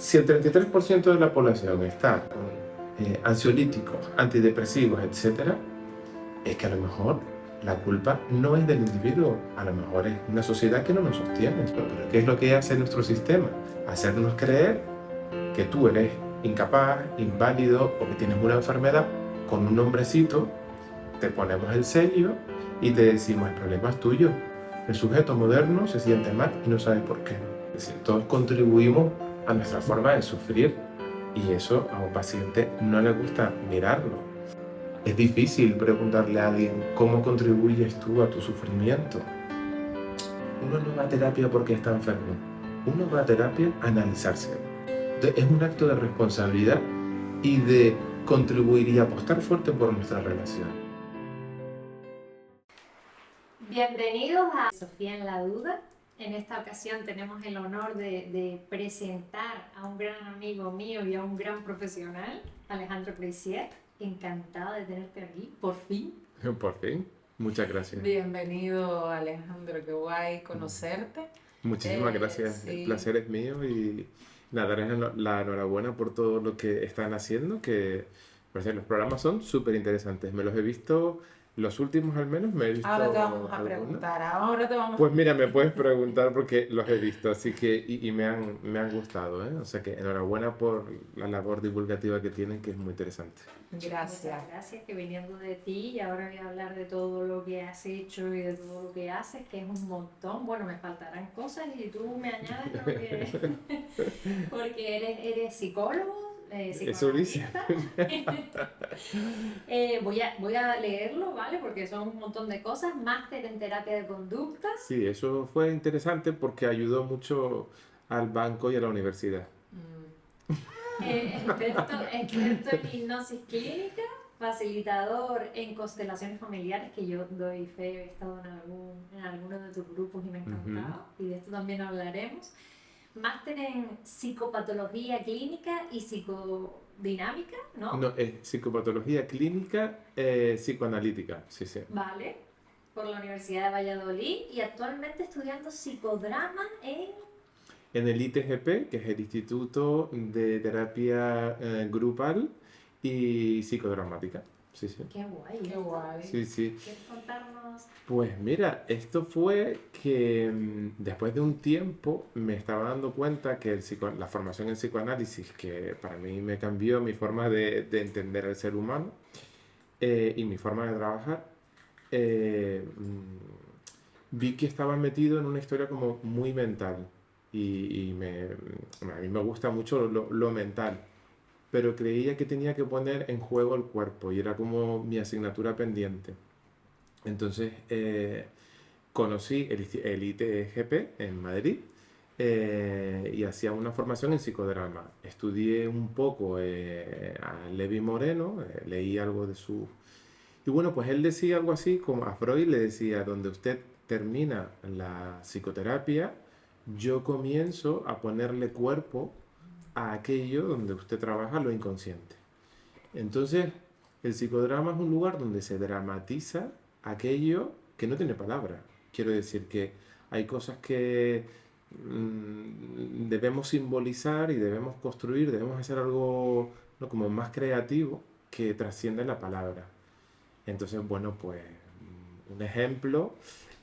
Si el 33% de la población está con ansiolíticos, antidepresivos, etcétera, es que a lo mejor la culpa no es del individuo, a lo mejor es una sociedad que no nos sostiene. Pero ¿qué es lo que hace nuestro sistema? Hacernos creer que tú eres incapaz, inválido o que tienes una enfermedad con un nombrecito, te ponemos el sello y te decimos el problema es tuyo. El sujeto moderno se siente mal y no sabe por qué. Es decir, todos contribuimos a nuestra forma de sufrir y eso a un paciente no le gusta mirarlo. Es difícil preguntarle a alguien cómo contribuyes tú a tu sufrimiento. Uno no va a terapia porque está enfermo. Uno va a terapia a analizarse. Entonces, es un acto de responsabilidad y de contribuir y apostar fuerte por nuestra relación. Bienvenidos a Sofía en la Duda. En esta ocasión tenemos el honor de presentar a un gran amigo mío y a un gran profesional, Alejandro Creusier. Encantada de tenerte aquí, por fin. Por fin. Muchas gracias. Bienvenido, Alejandro, qué guay conocerte. Muchísimas gracias. Sí. El placer es mío y nada, darles la enhorabuena por todo lo que están haciendo, que por cierto, los programas son súper interesantes. Me los he visto, los últimos al menos, me he visto Ahora te vamos a algunos. preguntar, ahora te vamos Pues mira, me puedes preguntar porque los he visto, así que y me han gustado, ¿eh? O sea que enhorabuena por la labor divulgativa que tienen, que es muy interesante. Gracias. Muchas gracias, que viniendo de ti y ahora voy a hablar de todo lo que has hecho y de todo lo que haces, que es un montón. Bueno, me faltarán cosas y tú me añades lo que... porque eres psicólogo, Eso dice. psicoanalista. Voy a leerlo, ¿vale? Porque son un montón de cosas. Máster en terapia de conducta. Sí, eso fue interesante porque ayudó mucho al banco y a la universidad. Experto en hipnosis clínica, facilitador en constelaciones familiares, que yo doy fe, he estado en alguno de tus grupos y me ha encantado, y de esto también hablaremos. Máster en psicopatología clínica y psicodinámica, ¿no? No, es psicopatología clínica, psicoanalítica, sí, sí. Vale, por la Universidad de Valladolid y actualmente estudiando psicodrama En el ITGP, que es el Instituto de Terapia Grupal y Psicodramática. Sí, sí. Qué guay. Qué guay. Sí, sí. ¿Quieres contarnos? Pues mira, esto fue que después de un tiempo me estaba dando cuenta que la formación en psicoanálisis, que para mí me cambió mi forma de entender al ser humano y mi forma de trabajar, vi que estaba metido en una historia como muy mental a mí me gusta mucho lo mental, pero creía que tenía que poner en juego el cuerpo y era como mi asignatura pendiente. Entonces conocí el ITGP en Madrid y hacía una formación en psicodrama. Estudié un poco a Levi Moreno, leí algo de su... Y bueno, pues él decía algo así como a Freud le decía, donde usted termina la psicoterapia, yo comienzo a ponerle cuerpo a aquello donde usted trabaja lo inconsciente. Entonces, el psicodrama es un lugar donde se dramatiza aquello que no tiene palabra. Quiero decir que hay cosas que debemos simbolizar y debemos construir, debemos hacer algo, ¿no?, como más creativo que trasciende la palabra. Entonces, bueno, pues un ejemplo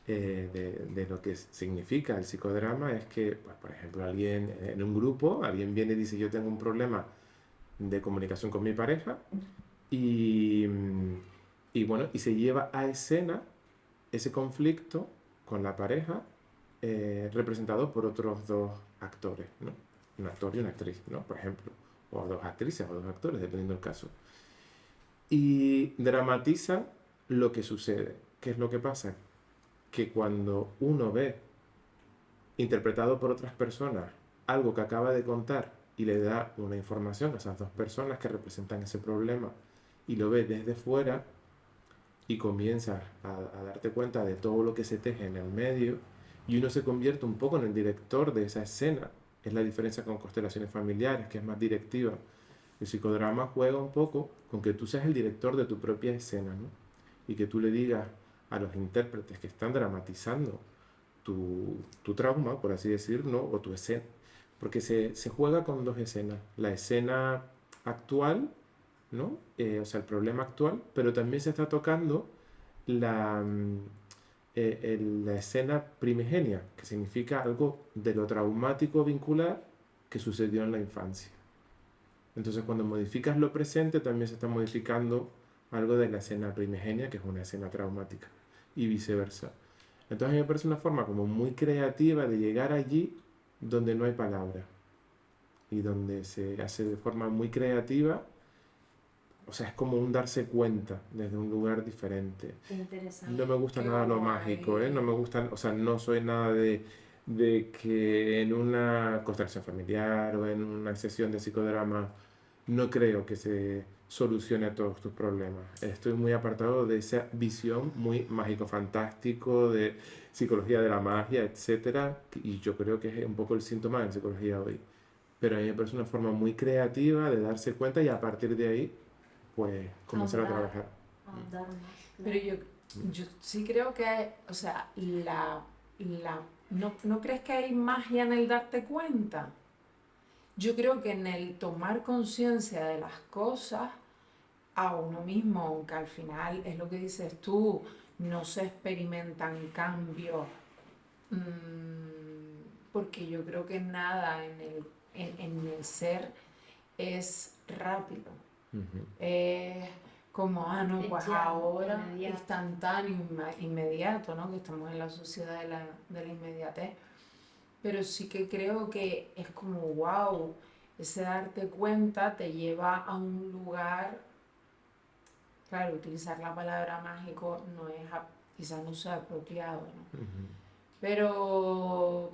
de lo que significa el psicodrama es que, pues, por ejemplo, alguien en un grupo, alguien viene y dice yo tengo un problema de comunicación con mi pareja y, bueno, y se lleva a escena ese conflicto con la pareja representado por otros dos actores, ¿no? Un actor y una actriz, ¿no? Por ejemplo, o dos actrices o dos actores, dependiendo del caso. Y dramatiza lo que sucede. ¿Qué es lo que pasa? Que cuando uno ve, interpretado por otras personas, algo que acaba de contar y le da una información a esas dos personas que representan ese problema y lo ve desde fuera y comienzas a darte cuenta de todo lo que se teje en el medio y uno se convierte un poco en el director de esa escena. Es la diferencia con constelaciones familiares, que es más directiva. El psicodrama juega un poco con que tú seas el director de tu propia escena, ¿no? Y que tú le digas a los intérpretes que están dramatizando tu trauma, por así decirlo, ¿no?, o tu escena, porque se juega con dos escenas. La escena actual, ¿no? O sea, el problema actual, pero también se está tocando la, la escena primigenia, que significa algo de lo traumático vincular que sucedió en la infancia. Entonces, cuando modificas lo presente, también se está modificando algo de la escena primigenia, que es una escena traumática, y viceversa. Entonces, a mí me parece una forma como muy creativa de llegar allí donde no hay palabra y donde se hace de forma muy creativa. O sea, es como un darse cuenta desde un lugar diferente. Qué interesante. No me gusta Qué nada lo mágico, ¿eh? No guay. me gusta, o sea, no soy nada de que en una constelación familiar o en una sesión de psicodrama no creo que se solucione todos tus problemas. Estoy muy apartado de esa visión muy mágico-fantástico de psicología de la magia, etcétera, y yo creo que es un poco el síntoma de la psicología hoy. Pero a mí me parece una forma muy creativa de darse cuenta y a partir de ahí, pues, comenzar a Ahondar, trabajar. ahondar más. Pero yo sí creo que, o sea, ¿no crees que hay magia en el darte cuenta? Yo creo que en el tomar conciencia de las cosas a uno mismo, aunque al final es lo que dices tú, no se experimentan cambios, porque yo creo que nada en el ser es rápido. Ujú. Es como, no, pues Ya, ahora inmediato. instantáneo, inmediato, ¿no? Que estamos en la sociedad de la inmediatez. Pero sí que creo que es como, wow, ese darte cuenta te lleva a un lugar, claro, utilizar la palabra mágico no es, quizás no sea apropiado, ¿no? Ujú. Pero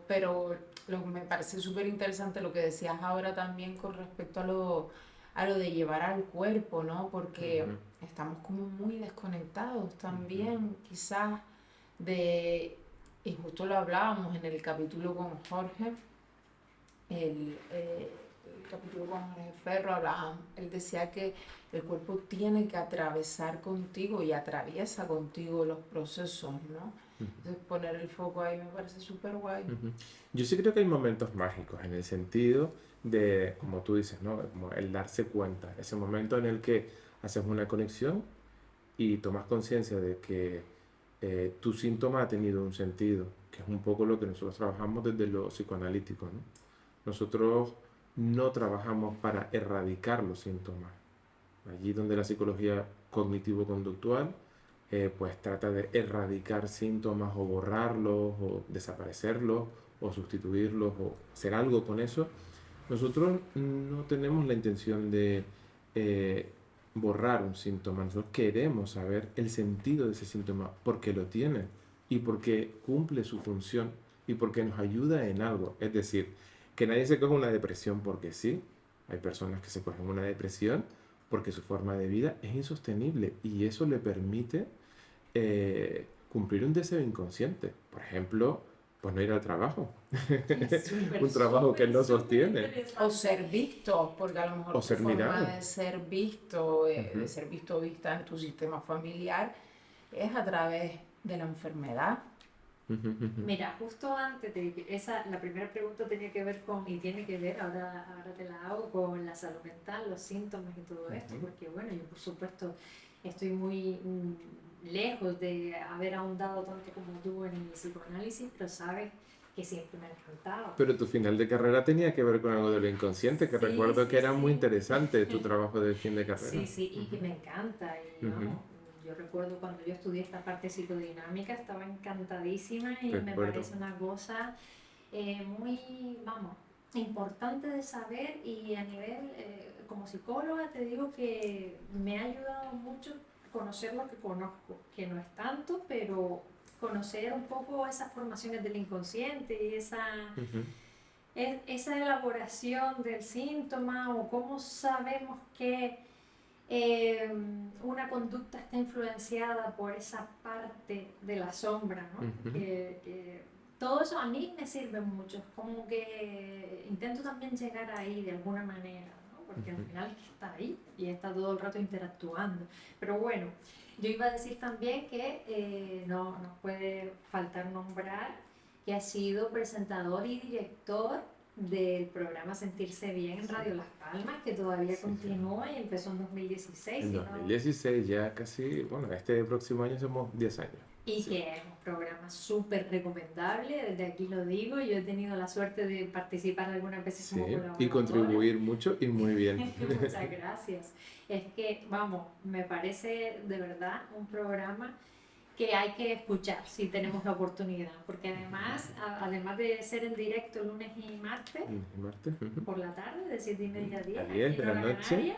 lo que me parece súper interesante lo que decías ahora también con respecto a lo de llevar al cuerpo, ¿no? Porque Ujú. estamos como muy desconectados Ujú. también, quizás, y justo lo hablábamos en el capítulo con Jorge, el capítulo con Jorge Ferro, él decía que el cuerpo tiene que atravesar contigo y atraviesa contigo los procesos, ¿no? Ujú. Entonces poner el foco ahí me parece súper guay. Ujú. Yo sí creo que hay momentos mágicos en el sentido de, como tú dices, ¿no? Como el darse cuenta, ese momento en el que haces una conexión y tomas conciencia de que tu síntoma ha tenido un sentido, que es un poco lo que nosotros trabajamos desde lo psicoanalítico, ¿no? Nosotros no trabajamos para erradicar los síntomas. Allí donde la psicología cognitivo-conductual pues trata de erradicar síntomas o borrarlos o desaparecerlos o sustituirlos o hacer algo con eso, nosotros no tenemos la intención de eh, borrar un síntoma, nosotros queremos saber el sentido de ese síntoma, porque lo tiene y porque cumple su función y porque nos ayuda en algo. Es decir, que nadie se coja una depresión porque sí. Hay personas que se cogen una depresión porque su forma de vida es insostenible y eso le permite cumplir un deseo inconsciente. Por ejemplo, pues no ir al trabajo. Es súper, Un trabajo que no sostiene. O ser visto, porque a lo mejor O tu ser forma mirado. de ser visto, de Ujú, ser visto o vista en tu sistema familiar, es a través de la enfermedad. ujú, ujú, Mira, justo antes de que la primera pregunta tenía que ver con, y tiene que ver, ahora te la hago, con la salud mental, los síntomas y todo esto, ujú. porque bueno, yo por supuesto estoy muy lejos de haber ahondado tanto como tú en el psicoanálisis, pero sabes que siempre me ha encantado. Pero tu final de carrera tenía que ver con algo de lo inconsciente, que Sí, recuerdo que sí, era muy sí. interesante tu trabajo de fin de carrera. Sí, sí, y que Ujú, me encanta. Y ujú. vamos, yo recuerdo cuando yo estudié esta parte psicodinámica, estaba encantadísima y me Recuerdo. parece una cosa muy, vamos, importante de saber y a nivel, como psicóloga, te digo que me ha ayudado mucho conocer lo que conozco, que no es tanto, pero conocer un poco esas formaciones del inconsciente y Ujú, esa elaboración del síntoma o cómo sabemos que una conducta está influenciada por esa parte de la sombra, ¿no? ujú, Todo eso a mí me sirve mucho, como que intento también llegar ahí de alguna manera, ¿no? Porque al ujú. final es que está ahí y está todo el rato interactuando. Pero bueno, yo iba a decir también que no nos puede faltar nombrar que ha sido presentador y director del programa Sentirse Bien en Radio Las Palmas, que todavía continúa y empezó en 2016. En 2016 ya casi, bueno, este próximo año somos 10 años. Y que es un programa súper recomendable, desde aquí lo digo, yo he tenido la suerte de participar algunas veces como colaboradora. Y contribuir mucho y muy bien. Muchas gracias. Es que, vamos, me parece de verdad un programa que hay que escuchar si tenemos la oportunidad, porque además de ser en directo lunes y martes, por la tarde, de 7:30 a 10 de la noche,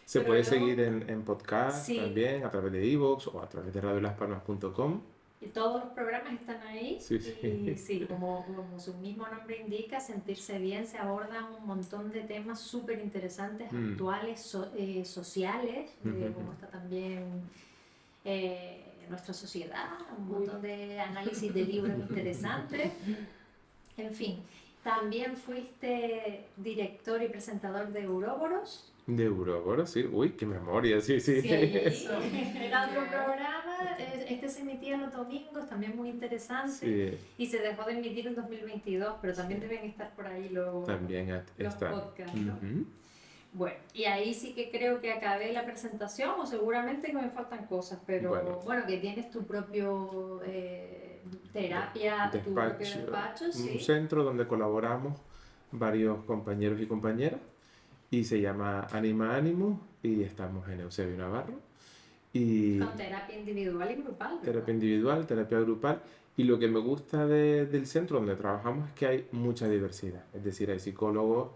se pero puede luego, seguir en podcast también, a través de iVoox o a través de radiolaspalmas.com. Y todos los programas están ahí. Y sí, como su mismo nombre indica, Sentirse Bien, se abordan un montón de temas súper interesantes, actuales, sociales, como está también nuestra sociedad, un montón de análisis de libros interesantes. En fin, también fuiste director y presentador de Ouroboros. De Ouroboros, sí. Uy, qué memoria, sí. Era otro programa, este se emitía los domingos, también muy interesante, y se dejó de emitir en 2022, pero también deben estar por ahí los podcasts, ¿no? Bueno, y ahí sí que creo que acabé la presentación, o seguramente que me faltan cosas, pero bueno, que tienes tu propio terapia, tu propio despacho, un centro donde colaboramos varios compañeros y compañeras, y se llama Anima Ánimo, y estamos en Eusebio Navarro. Con terapia individual y grupal, ¿verdad? Terapia individual, terapia grupal, y lo que me gusta del centro donde trabajamos es que hay mucha diversidad, es decir, hay psicólogos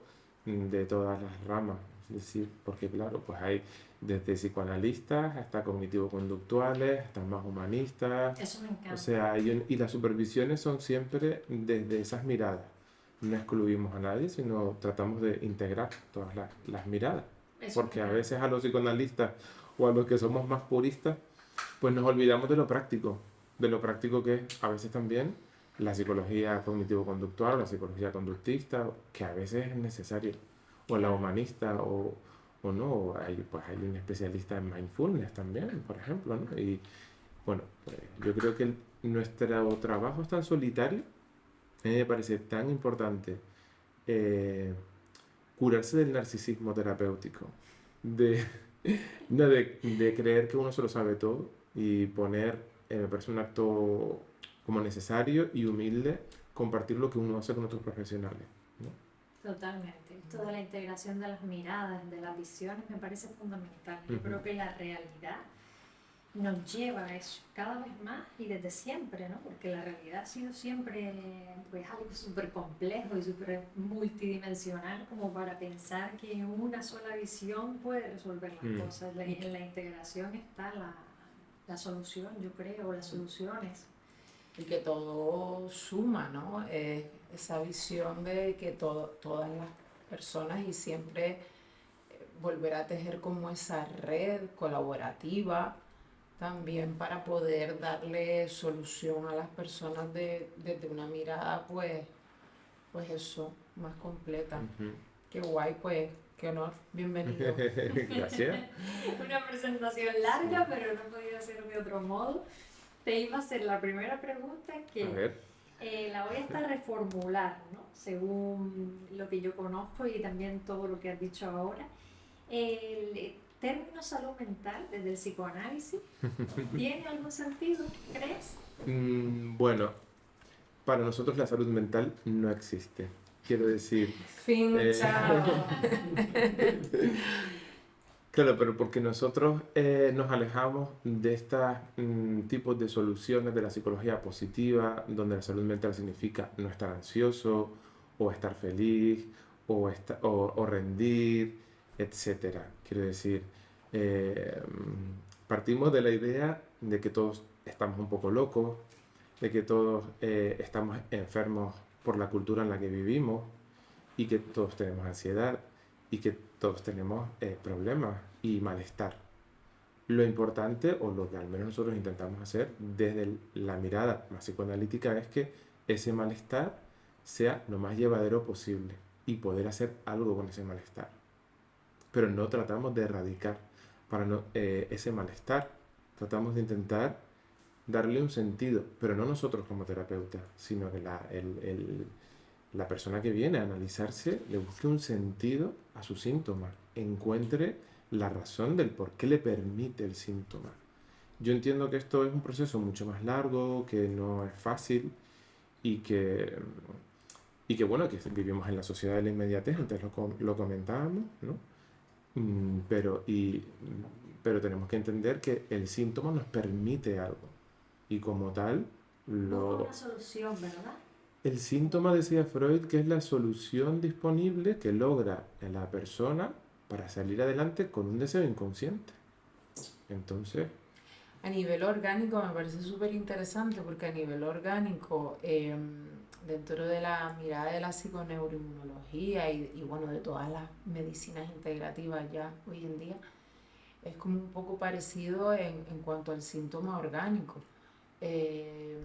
de todas las ramas, es decir, porque claro, pues hay desde psicoanalistas hasta cognitivo-conductuales, hasta más humanistas. Eso me encanta. O sea, y las supervisiones son siempre desde esas miradas. No excluimos a nadie, sino tratamos de integrar todas las miradas. Porque a veces a los psicoanalistas o a los que somos más puristas, pues nos olvidamos de lo práctico que es a veces también la psicología cognitivo-conductual o la psicología conductista, que a veces es necesario, o la humanista, o no, hay un especialista en mindfulness también, por ejemplo, ¿no? Y bueno, pues yo creo que nuestro trabajo es tan solitario, a mí me parece tan importante curarse del narcisismo terapéutico, de creer que uno se lo sabe todo y poner, me parece un acto como necesario y humilde, compartir lo que uno hace con otros profesionales, ¿no? Totalmente. Toda la integración de las miradas, de las visiones, me parece fundamental. Yo creo que la realidad nos lleva a eso cada vez más y desde siempre, ¿no? Porque la realidad ha sido siempre pues algo súper complejo y súper multidimensional como para pensar que una sola visión puede resolver las cosas. En la integración está la solución, yo creo, las soluciones. Y que todo suma, ¿no? Esa visión de que todas las personas y siempre volver a tejer como esa red colaborativa también para poder darle solución a las personas desde una mirada pues eso, más completa. Qué guay, pues, qué honor, bienvenido. Gracias. Una presentación larga, pero no podía ser de otro modo. Te iba a hacer la primera pregunta que la voy a reformular, ¿no? Según lo que yo conozco y también todo lo que has dicho ahora. El término salud mental desde el psicoanálisis, ¿tiene algún sentido, crees? Bueno, para nosotros la salud mental no existe. Quiero decir... Chao. Claro, pero porque nosotros nos alejamos de estos tipos de soluciones de la psicología positiva, donde la salud mental significa no estar ansioso, o estar feliz, o rendir, etc. Quiero decir, partimos de la idea de que todos estamos un poco locos, de que todos estamos enfermos por la cultura en la que vivimos, y que todos tenemos ansiedad, y que todos tenemos problemas y malestar. Lo importante, o lo que al menos nosotros intentamos hacer desde la mirada más psicoanalítica, es que ese malestar sea lo más llevadero posible y poder hacer algo con ese malestar. Pero no tratamos de erradicar ese malestar, tratamos de intentar darle un sentido, pero no nosotros como terapeutas, sino que la persona que viene a analizarse le busque un sentido a su síntoma, encuentre la razón del por qué le permite el síntoma. Yo entiendo que esto es un proceso mucho más largo, que no es fácil y que bueno, que vivimos en la sociedad de la inmediatez, antes lo comentábamos, ¿no? Pero tenemos que entender que el síntoma nos permite algo y como tal, Busca lo, una solución, ¿verdad? el síntoma, decía Freud, que es la solución disponible que logra la persona para salir adelante con un deseo inconsciente. Entonces, A nivel orgánico me parece súper interesante porque a nivel orgánico, dentro de la mirada de la psiconeuroinmunología y bueno, de todas las medicinas integrativas ya hoy en día, es como un poco parecido en cuanto al síntoma orgánico. Eh,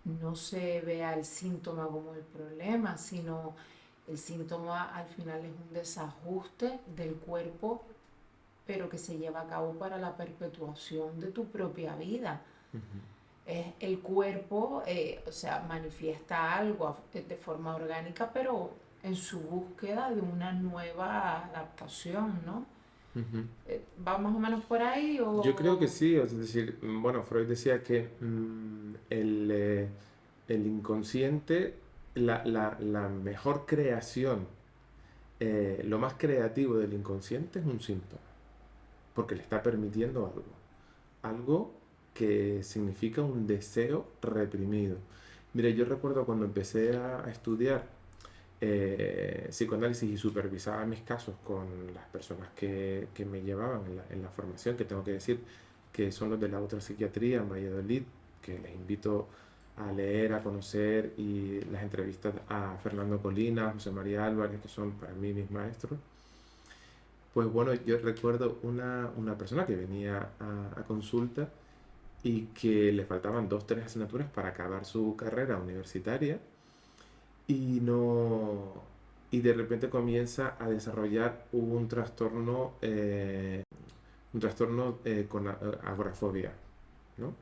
no se ve al síntoma como el problema, sino el síntoma al final es un desajuste del cuerpo, pero que se lleva a cabo para la perpetuación de tu propia vida. ujú, Es el cuerpo, o sea, manifiesta algo de forma orgánica, pero en su búsqueda de una nueva adaptación, ¿no? ujú. ¿Va más o menos por ahí Yo creo que o...? sí, es decir, bueno, Freud decía que el inconsciente, la mejor creación, lo más creativo del inconsciente es un síntoma, porque le está permitiendo algo que significa un deseo reprimido. Mire, yo recuerdo cuando empecé a estudiar psicoanálisis y supervisaba mis casos con las personas que me llevaban en la formación, que tengo que decir que son los de la otra psiquiatría en Valladolid, que les invito a leer, a conocer, y las entrevistas a Fernando Colina, José María Álvarez, que son para mí mis maestros. Pues bueno, yo recuerdo una persona que venía a consulta y que le faltaban dos, tres asignaturas para acabar su carrera universitaria y no y de repente comienza a desarrollar un trastorno con agorafobia, ¿no?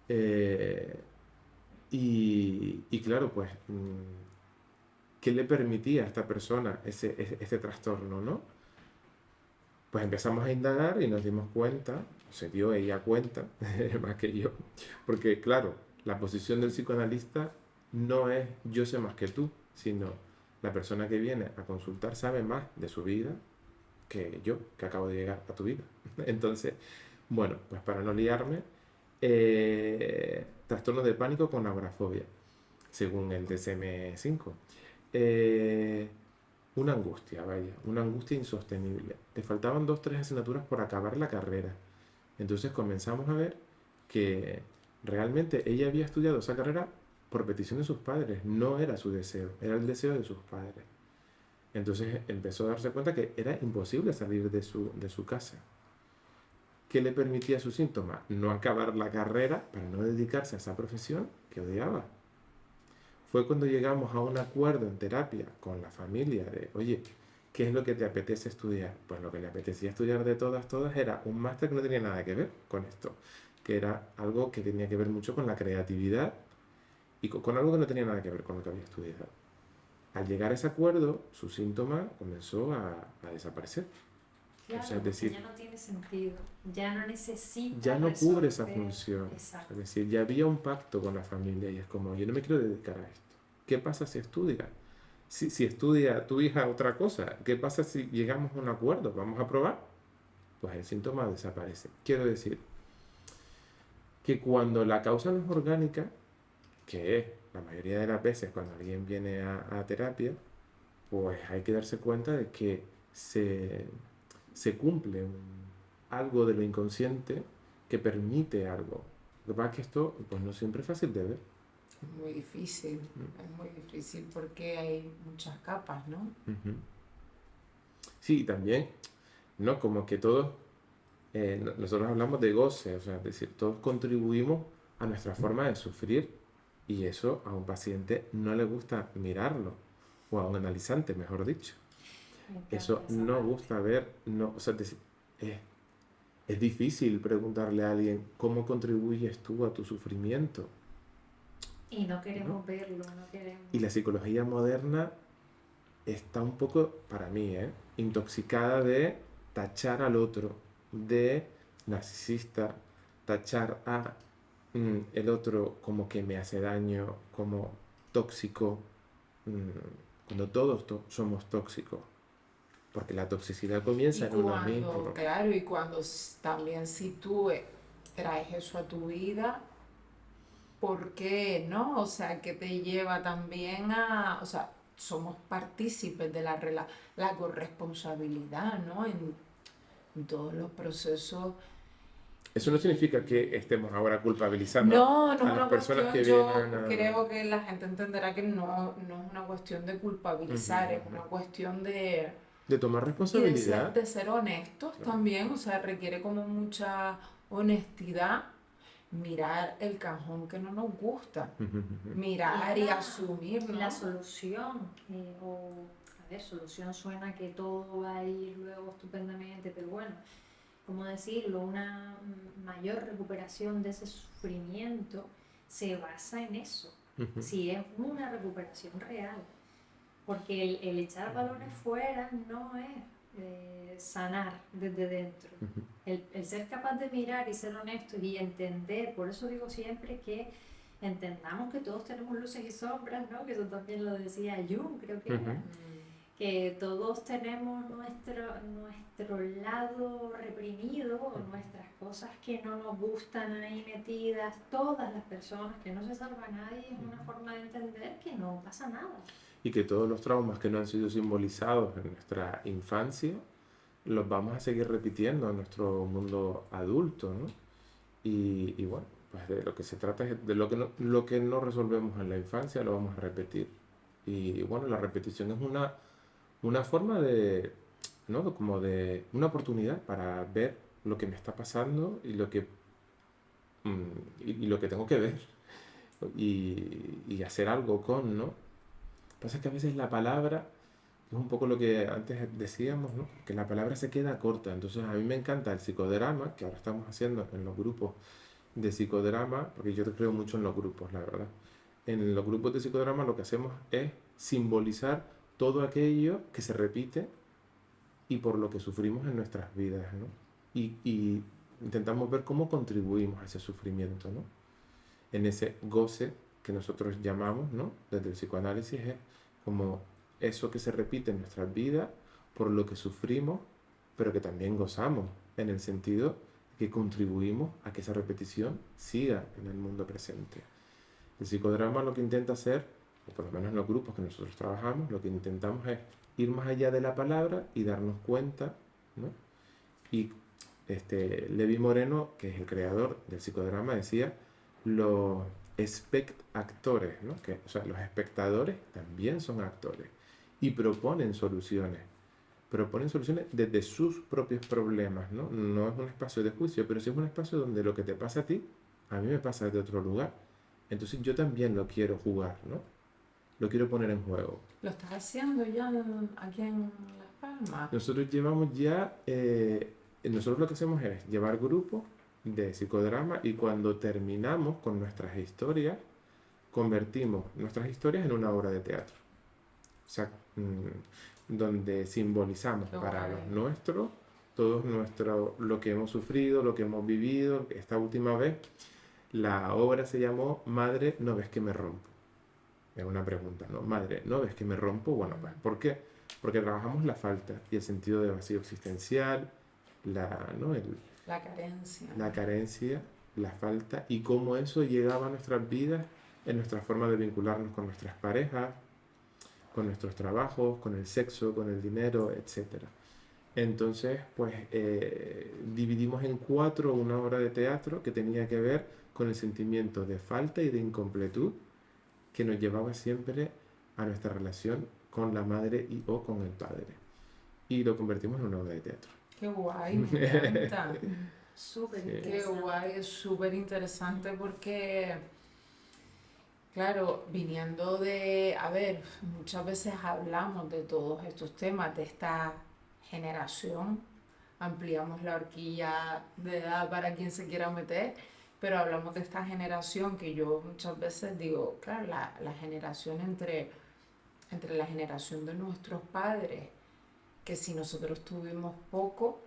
Eh, y claro, pues, ¿qué le permitía a esta persona este trastorno, no? Pues empezamos a indagar y nos dimos cuenta, se dio ella cuenta, más que yo, porque claro, la posición del psicoanalista no es yo sé más que tú, sino la persona que viene a consultar sabe más de su vida que yo, que acabo de llegar a tu vida. Entonces, bueno, pues para no liarme, trastorno de pánico con agorafobia, según el DSM-5. Eh, una angustia, vaya, una angustia insostenible. Le faltaban dos, tres asignaturas por acabar la carrera. Entonces comenzamos a ver que realmente ella había estudiado esa carrera por petición de sus padres, no era su deseo, era el deseo de sus padres. Entonces empezó a darse cuenta que era imposible salir de su casa. ¿Qué le permitía su síntoma? No acabar la carrera para no dedicarse a esa profesión que odiaba. Fue cuando llegamos a un acuerdo en terapia con la familia de, oye, ¿qué es lo que te apetece estudiar? Pues lo que le apetecía estudiar de todas era un máster que no tenía nada que ver con esto, que era algo que tenía que ver mucho con la creatividad y con algo que no tenía nada que ver con lo que había estudiado. Al llegar a ese acuerdo, su síntoma comenzó a desaparecer. O Claro, sea, es porque decir, ya no tiene sentido, ya no necesita ya no cubre esa resolver. función. Exacto. Es decir, ya había un pacto con la familia y es como, yo no me quiero dedicar a esto. ¿Qué pasa si estudia? Si estudia tu hija otra cosa, ¿qué pasa si llegamos a un acuerdo? ¿Vamos a probar? Pues el síntoma desaparece. Quiero decir que cuando la causa no es orgánica, que es la mayoría de las veces cuando alguien viene a terapia, pues hay que darse cuenta de que se, se cumple algo de lo inconsciente que permite algo. Lo que pasa es que esto pues no siempre es fácil de ver. Es muy difícil porque hay muchas capas, ¿no? Ujú. Sí, y también, ¿no? Como que todos, nosotros hablamos de goce, o sea, es decir, todos contribuimos a nuestra forma de sufrir y eso a un paciente no le gusta mirarlo, o a un analizante, mejor dicho. Me encanta Eso esa no parte. gusta ver, no, o sea, es, es difícil preguntarle a alguien cómo contribuyes tú a tu sufrimiento. Y no ¿no? queremos verlo, no queremos. Y la psicología moderna está un poco, para mí, intoxicada de tachar al otro, de narcisista, tachar a el otro como que me hace daño, como tóxico, cuando todos somos tóxicos, porque la toxicidad comienza Y en uno cuando, mismo. claro, y cuando también si tú traes eso a tu vida, ¿por qué no? O sea, que te lleva también o sea, somos partícipes de la corresponsabilidad, ¿no? En todos los procesos. Eso no significa que estemos ahora culpabilizando No, no a es las una personas cuestión, que yo vienen a... creo que la gente entenderá que no es una cuestión de Ujú, culpabilizar, es una ujú. cuestión de... De tomar Y responsabilidad. de ser honestos Claro. también, o sea, requiere como mucha honestidad mirar el cajón que no nos gusta, Ujú, ujú. mirar y asumir, Y ¿no? la solución, a ver, solución suena que todo va a ir luego estupendamente, pero bueno, ¿cómo decirlo? Una mayor recuperación de ese sufrimiento se basa en eso, Ujú. si es una recuperación real, porque el echar balones fuera no es sanar desde dentro. Ujú. El ser capaz de mirar y ser honestos y entender, por eso digo siempre que entendamos que todos tenemos luces y sombras, ¿no? Que eso también lo decía Jung, creo que Ujú. era, que todos tenemos nuestro lado reprimido, o nuestras cosas que no nos gustan ahí metidas, todas las personas, que no se salva a nadie, es una forma de entender que no pasa nada. Y que todos los traumas que no han sido simbolizados en nuestra infancia los vamos a seguir repitiendo en nuestro mundo adulto, ¿no? Y bueno, pues de lo que se trata es de lo que no resolvemos en la infancia lo vamos a repetir. Y bueno, la repetición es una forma de, ¿no? Como de una oportunidad para ver lo que me está pasando y lo que, y lo que tengo que ver y hacer algo con, ¿no? Lo que pasa es que a veces la palabra es un poco lo que antes decíamos, ¿no? Que la palabra se queda corta. Entonces a mí me encanta el psicodrama, que ahora estamos haciendo en los grupos de psicodrama, porque yo creo mucho en los grupos, la verdad. En los grupos de psicodrama lo que hacemos es simbolizar todo aquello que se repite y por lo que sufrimos en nuestras vidas, ¿no? Y intentamos ver cómo contribuimos a ese sufrimiento, ¿no? En ese goce que nosotros llamamos, ¿no? Desde el psicoanálisis es como eso que se repite en nuestras vidas por lo que sufrimos, pero que también gozamos, en el sentido que contribuimos a que esa repetición siga en el mundo presente. El psicodrama lo que intenta hacer, o por lo menos en los grupos que nosotros trabajamos, lo que intentamos es ir más allá de la palabra y darnos cuenta, ¿no? Y Levi Moreno, que es el creador del psicodrama, decía los actores, ¿no? Que, o sea, los espectadores también son actores y proponen soluciones desde sus propios problemas, ¿no? No es un espacio de juicio, pero sí es un espacio donde lo que te pasa a ti, a mí me pasa de otro lugar. Entonces yo también lo quiero jugar, ¿no? Lo quiero poner en juego. ¿Lo estás haciendo ya aquí en Las Palmas? Nosotros llevamos ya, nosotros lo que hacemos es llevar grupos de psicodrama y cuando terminamos con nuestras historias, convertimos nuestras historias en una obra de teatro. O sea, donde simbolizamos Qué para los guay. nuestros todo lo que hemos sufrido, lo que hemos vivido. Esta última vez, la obra se llamó Madre, ¿no ves que me rompo? Es una pregunta, ¿no? Madre, ¿no ves que me rompo? Bueno, pues, ¿por qué? Porque trabajamos la falta y el sentido de vacío existencial, ¿no? La carencia. La carencia, la falta y cómo eso llegaba a nuestras vidas en nuestra forma de vincularnos con nuestras parejas, con nuestros trabajos, con el sexo, con el dinero, etc. Entonces, pues dividimos en 4 una obra de teatro que tenía que ver con el sentimiento de falta y de incompletud que nos llevaba siempre a nuestra relación con la madre o con el padre. Y lo convertimos en una obra de teatro. Qué guay, me encanta. Súper Sí. Qué interesante. guay, es súper interesante porque, claro, viniendo a ver, muchas veces hablamos de todos estos temas, de esta generación, ampliamos la horquilla de edad para quien se quiera meter, pero hablamos de esta generación que yo muchas veces digo, claro, la generación entre la generación de nuestros padres, que si nosotros tuvimos poco,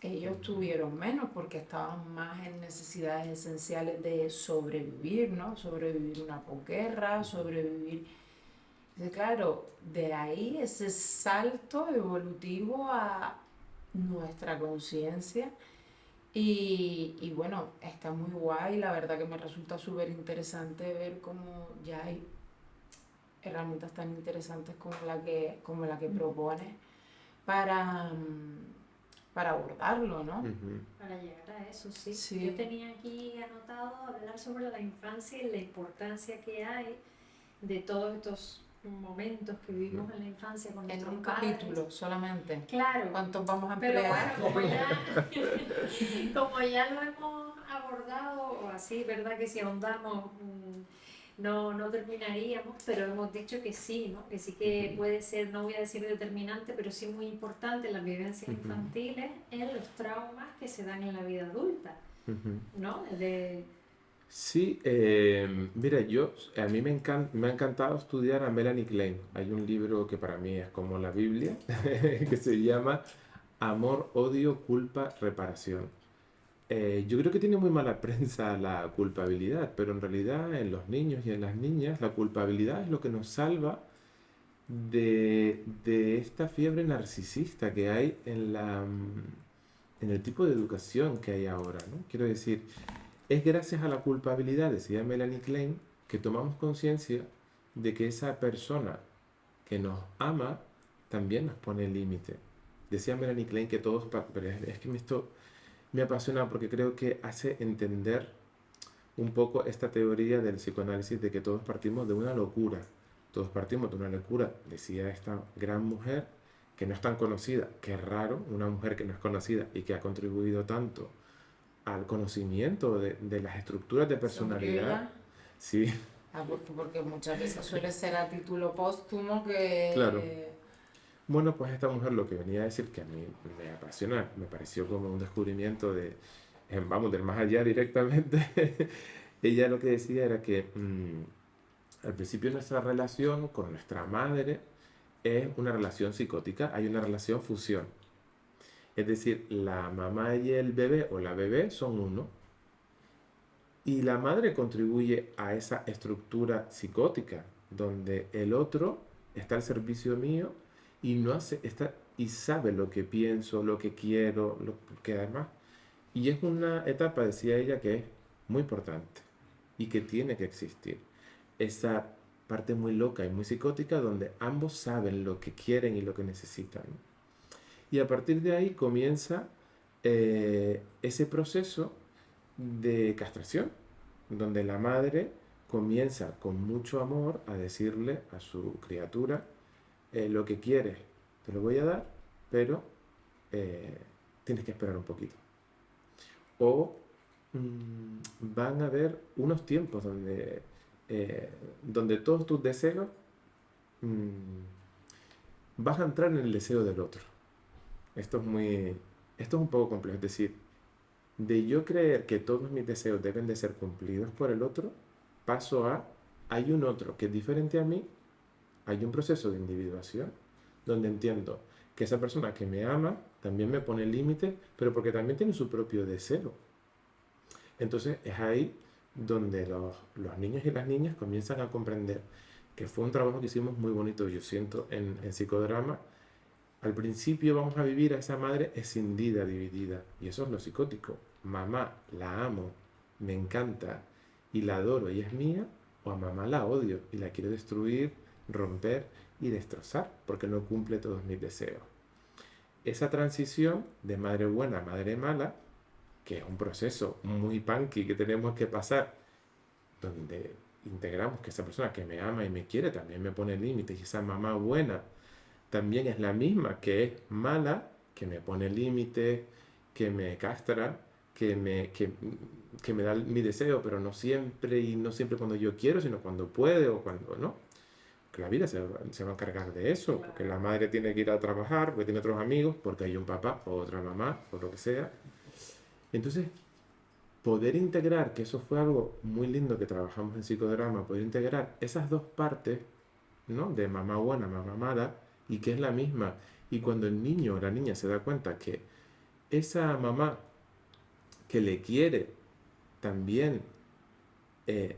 ellos tuvieron menos porque estaban más en necesidades esenciales de sobrevivir, ¿no? Sobrevivir una posguerra, sobrevivir. Entonces, claro, de ahí ese salto evolutivo a nuestra conciencia y bueno, está muy guay, la verdad que me resulta súper interesante ver cómo ya hay herramientas tan interesantes como la que propones para, para abordarlo, ¿no? Ujú. Para llegar a eso, sí. Sí. Yo tenía aquí anotado hablar sobre la infancia y la importancia que hay de todos estos momentos que vivimos en la infancia con En nuestros un padres. capítulo solamente. Claro, ¿Cuántos vamos a pero emplear? bueno, como ya lo hemos abordado, o así, ¿verdad? Que si ahondamos no terminaríamos, pero hemos dicho que sí, ¿no? Que sí que puede ser, no voy a decir determinante, pero sí muy importante las vivencias Ujú. infantiles en los traumas que se dan en la vida adulta, Ujú. ¿no? De, Sí, mira, a mí me ha encantado estudiar a Melanie Klein. Hay un libro que para mí es como la Biblia, que se llama Amor, Odio, Culpa, Reparación. Yo creo que tiene muy mala prensa la culpabilidad, pero en realidad en los niños y en las niñas la culpabilidad es lo que nos salva de esta fiebre narcisista que hay en el tipo de educación que hay ahora, ¿no? Quiero decir, es gracias a la culpabilidad, decía Melanie Klein, que tomamos conciencia de que esa persona que nos ama también nos pone límite. Decía Melanie Klein que todos, pero es que esto me apasiona porque creo que hace entender un poco esta teoría del psicoanálisis de que todos partimos de una locura. Todos partimos de una locura, decía esta gran mujer, que no es tan conocida, que es raro, una mujer que no es conocida y que ha contribuido tanto al conocimiento de las estructuras de ¿Son personalidad. criollas? Sí, Ah, porque muchas veces suele ser a título póstumo claro. que... Bueno, pues esta mujer lo que venía a decir que a mí me apasiona, me pareció como un descubrimiento vamos, del más allá directamente. Ella lo que decía era que al principio nuestra relación con nuestra madre es una relación psicótica, hay una relación fusión. Es decir, la mamá y el bebé o la bebé son uno y la madre contribuye a esa estructura psicótica donde el otro está al servicio mío y no hace, está, y sabe lo que pienso, lo que quiero, lo que además. Y es una etapa, decía ella, que es muy importante y que tiene que existir. Esa parte muy loca y muy psicótica donde ambos saben lo que quieren y lo que necesitan. Y a partir de ahí comienza ese proceso de castración, donde la madre comienza con mucho amor a decirle a su criatura, lo que quieres te lo voy a dar, pero tienes que esperar un poquito. O van a haber unos tiempos donde todos tus deseos vas a entrar en el deseo del otro. Esto es un poco complejo, es decir, de yo creer que todos mis deseos deben de ser cumplidos por el otro, paso a, hay un otro que es diferente a mí, hay un proceso de individuación, donde entiendo que esa persona que me ama también me pone límites, pero porque también tiene su propio deseo. Entonces es ahí donde los niños y las niñas comienzan a comprender que fue un trabajo que hicimos muy bonito, yo siento, en psicodrama. Al principio vamos a vivir a esa madre escindida, dividida, y eso es lo psicótico. Mamá, la amo, me encanta y la adoro y es mía, o a mamá la odio y la quiero destruir, romper y destrozar porque no cumple todos mis deseos. Esa transición de madre buena a madre mala, que es un proceso muy punky que tenemos que pasar, donde integramos que esa persona que me ama y me quiere también me pone límites y esa mamá buena también es la misma que es mala, que me pone límites, que me castra, que me da mi deseo, pero no siempre y no siempre cuando yo quiero, sino cuando puede o cuando no. Que la vida se va a encargar de eso, porque la madre tiene que ir a trabajar, porque tiene otros amigos, porque hay un papá o otra mamá o lo que sea. Entonces, poder integrar, que eso fue algo muy lindo que trabajamos en psicodrama, poder integrar esas dos partes, ¿no? De mamá buena, mamá mala, y que es la misma. Y cuando el niño o la niña se da cuenta que esa mamá que le quiere también,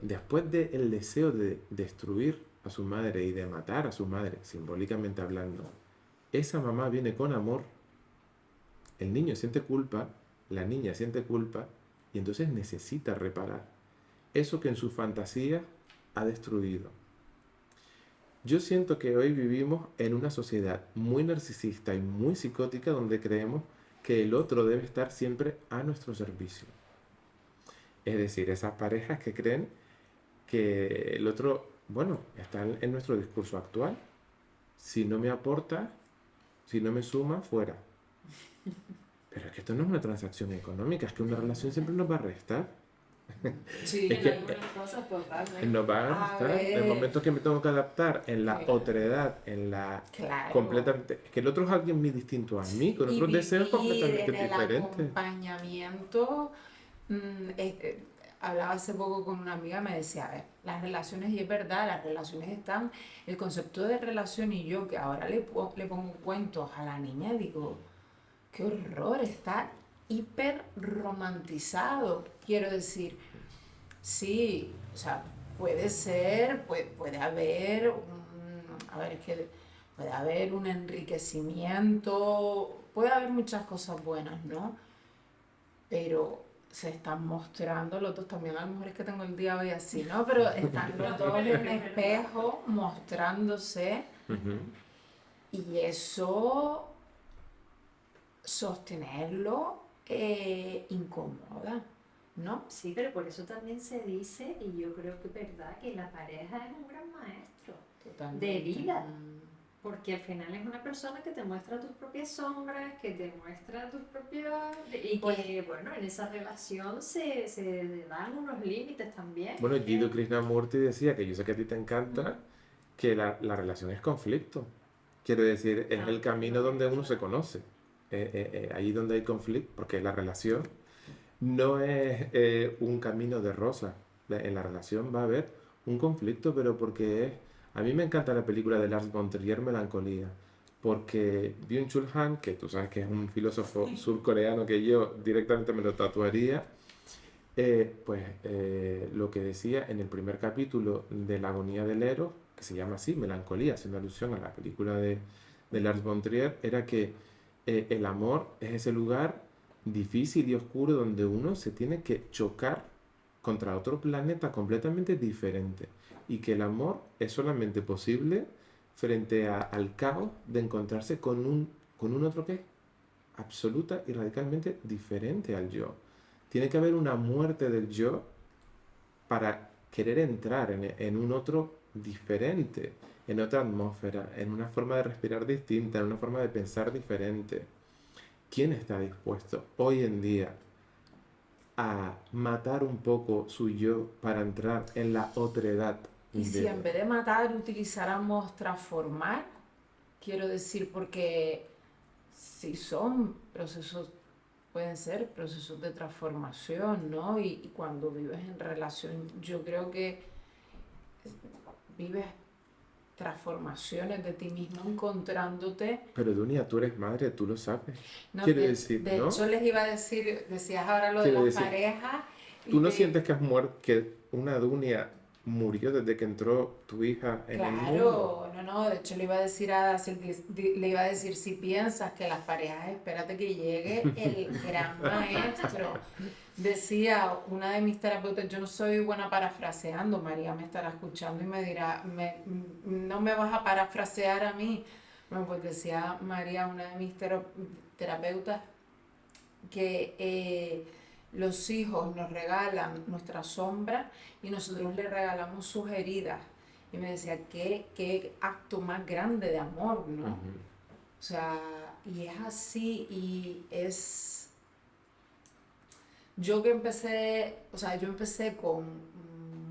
después del deseo de destruir a su madre y de matar a su madre, simbólicamente hablando, esa mamá viene con amor, el niño siente culpa, la niña siente culpa, y entonces necesita reparar eso que en su fantasía ha destruido. Yo siento que hoy vivimos en una sociedad muy narcisista y muy psicótica donde creemos que el otro debe estar siempre a nuestro servicio. Es decir, esas parejas que creen que el otro, bueno, está en nuestro discurso actual. Si no me aporta, si no me suma, fuera. Pero es que esto no es una transacción económica, es que una relación siempre nos va a restar. Sí, Es En que algunas cosas totalmente. nos va a a restar. En el ver, momento que me tengo que adaptar en la claro, otredad, en la claro. completamente. Es que el otro es alguien muy distinto a mí, con Y otros deseos vivir completamente en el diferentes. acompañamiento, hablaba hace poco con una amiga, me decía, a ver, las relaciones, y es verdad, las relaciones están, el concepto de relación y yo, que ahora le pongo cuentos a la niña, digo, qué horror, está hiper romantizado, quiero decir, sí, o sea, puede ser, puede haber a ver, es que puede haber un enriquecimiento, puede haber muchas cosas buenas, ¿no? Pero se están mostrando los dos, también a lo mejor es que tengo el día hoy así, ¿no? Pero están los dos en espejo mostrándose Ujú. y eso sostenerlo incomoda, ¿no? Sí, pero por eso también se dice, y yo creo que es verdad, que la pareja es un gran maestro de vida. Porque al final es una persona que te muestra tus propias sombras, que te muestra tus propias... Y que, bueno, en esa relación se dan unos límites también. Bueno, Jiddu Krishnamurti decía, que yo sé que a ti te encanta, que la relación es conflicto. Quiero decir, es el camino donde uno se conoce. Ahí donde hay conflicto, porque la relación no es un camino de rosa. En la relación va a haber un conflicto, pero porque es... A mí me encanta la película de Lars von Trier, Melancolía, porque Byung-Chul Han, que tú sabes que es un filósofo surcoreano que yo directamente me lo tatuaría, lo que decía en el primer capítulo de La agonía del Eros, que se llama así, Melancolía, haciendo alusión a la película de Lars von Trier, era que el amor es ese lugar difícil y oscuro donde uno se tiene que chocar contra otro planeta completamente diferente y que el amor es solamente posible frente al caos de encontrarse con un otro que es absoluta y radicalmente diferente al yo. Tiene que haber una muerte del yo para querer entrar en un otro diferente, en otra atmósfera, en una forma de respirar distinta, en una forma de pensar diferente. ¿Quién está dispuesto hoy en día a matar un poco su yo para entrar en la otredad? Y si en vez de matar utilizáramos transformar, quiero decir, porque si son procesos, pueden ser procesos de transformación, ¿no? Y cuando vives en relación, yo creo que vives transformaciones de ti mismo encontrándote. Pero Dunia, tú eres madre, tú lo sabes. No, Quiero decir, de ¿no? hecho les iba a decir, decías ahora lo de Quiero las decir, parejas y ¿tú no sientes que has muerto, que una Dunia murió desde que entró tu hija en el mundo? claro, no, de hecho le iba a decir le iba a decir si piensas que las parejas, espérate que llegue el gran maestro. Decía una de mis terapeutas, yo no soy buena parafraseando, María me estará escuchando y me dirá, no me vas a parafrasear a mí. Bueno, pues decía María, una de mis terapeutas, que los hijos nos regalan nuestra sombra y nosotros les regalamos sus heridas. Y me decía, qué acto más grande de amor, ¿no? Ujú. O sea, y es así, y es... Yo empecé con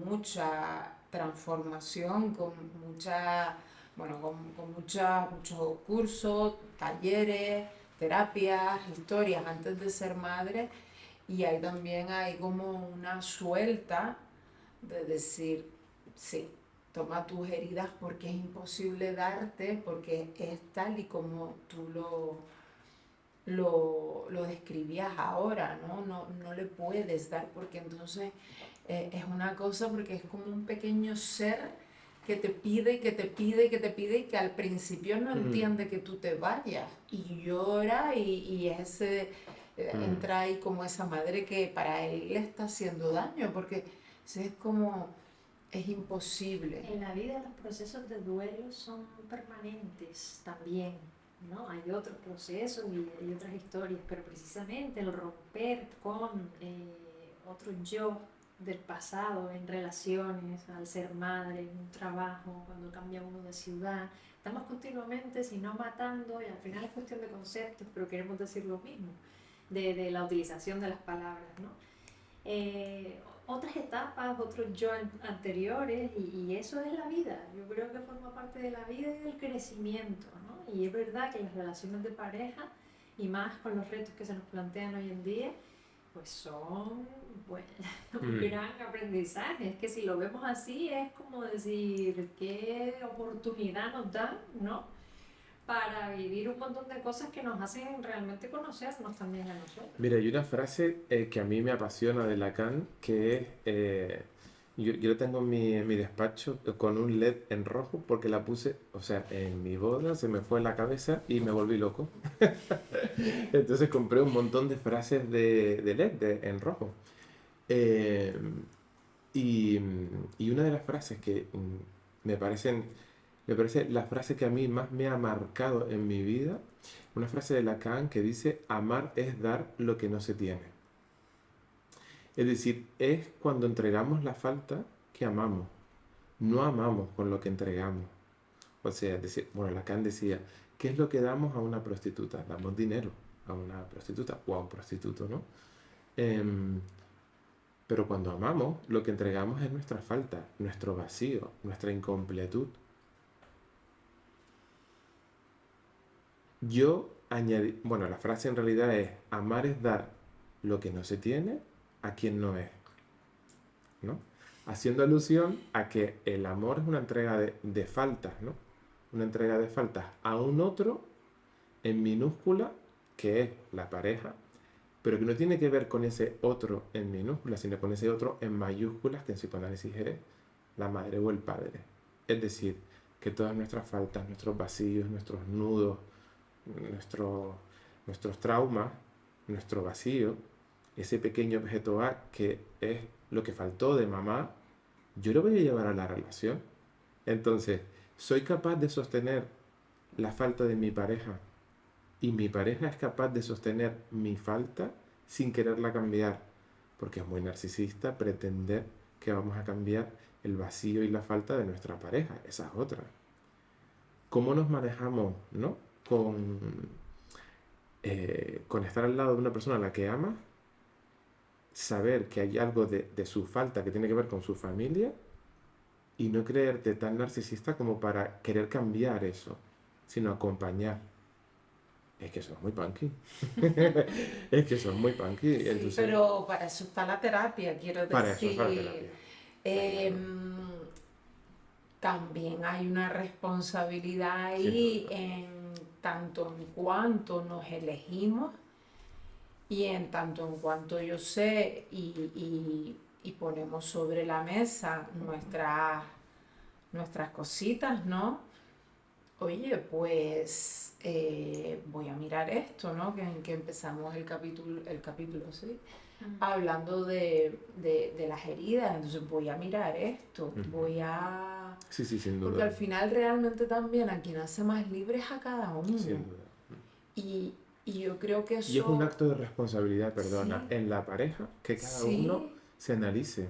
mucha transformación, muchos cursos, talleres, terapias, historias antes de ser madre. Y ahí también hay como una suelta de decir, sí, toma tus heridas porque es imposible darte, porque es tal y como tú lo describías ahora, ¿no? No le puedes dar porque entonces es una cosa, porque es como un pequeño ser que te pide, que te pide, que te pide y que al principio no entiende que tú te vayas y llora y ese entra ahí como esa madre que para él le está haciendo daño porque es como, es imposible. En la vida los procesos de duelo son permanentes también, ¿no? Hay otros procesos y hay otras historias, pero precisamente el romper con otro yo del pasado en relaciones, al ser madre, en un trabajo, cuando cambia uno de ciudad, estamos continuamente, si no matando, y al final es cuestión de conceptos, pero queremos decir lo mismo, de la utilización de las palabras, ¿no? Otras etapas, otros yo anteriores, y eso es la vida. Yo creo que forma parte de la vida y del crecimiento, ¿no? Y es verdad que las relaciones de pareja, y más con los retos que se nos plantean hoy en día, pues son un gran aprendizaje. Es que si lo vemos así, es como decir, qué oportunidad nos dan, ¿no? Para vivir un montón de cosas que nos hacen realmente conocernos también a nosotros. Mira, hay una frase que a mí me apasiona de Lacan, que es, yo la tengo en mi despacho con un LED en rojo porque la puse, o sea, en mi boda se me fue en la cabeza y me volví loco. Entonces compré un montón de frases de LED en rojo. Eh, y, y una de las frases que me parece la frase que a mí más me ha marcado en mi vida, una frase de Lacan que dice, amar es dar lo que no se tiene. Es decir, es cuando entregamos la falta que amamos, no amamos con lo que entregamos. O sea, bueno, Lacan decía, ¿qué es lo que damos a una prostituta? Damos dinero a una prostituta o a un prostituto, ¿no? Pero cuando amamos, lo que entregamos es nuestra falta, nuestro vacío, nuestra incompletud. Yo añadí, bueno, la frase en realidad es, amar es dar lo que no se tiene a quien no es, ¿no? Haciendo alusión a que el amor es una entrega de faltas, ¿no? Una entrega de faltas a un otro en minúscula, que es la pareja, pero que no tiene que ver con ese otro en minúscula, sino con ese otro en mayúsculas, que en psicoanálisis es la madre o el padre. Es decir, que todas nuestras faltas, nuestros vacíos, nuestros nudos, nuestros traumas, nuestro vacío, ese pequeño objeto A que es lo que faltó de mamá, yo lo voy a llevar a la relación. Entonces, soy capaz de sostener la falta de mi pareja y mi pareja es capaz de sostener mi falta sin quererla cambiar, porque es muy narcisista pretender que vamos a cambiar el vacío y la falta de nuestra pareja. Esa es otra. ¿Cómo nos manejamos, no? Con estar al lado de una persona a la que amas, saber que hay algo de su falta que tiene que ver con su familia y no creerte tan narcisista como para querer cambiar eso, sino acompañar. Es que eso es muy punky. Es que eso es muy punky. Sí, entonces, pero para eso está la terapia, quiero para eso es la decir. terapia. También hay una responsabilidad ahí en tanto en cuanto nos elegimos y en tanto en cuanto yo sé y ponemos sobre la mesa nuestras cositas, ¿no? Oye, pues voy a mirar esto, ¿no? Que empezamos el capítulo, ¿sí? Hablando de las heridas, entonces voy a mirar esto, voy a... Sí, sin duda. Porque al final realmente también a quien hace más libre es a cada uno. Sin duda. Y yo creo que eso... Y es un acto de responsabilidad, perdona, Sí. en la pareja, que cada Sí. uno se analice.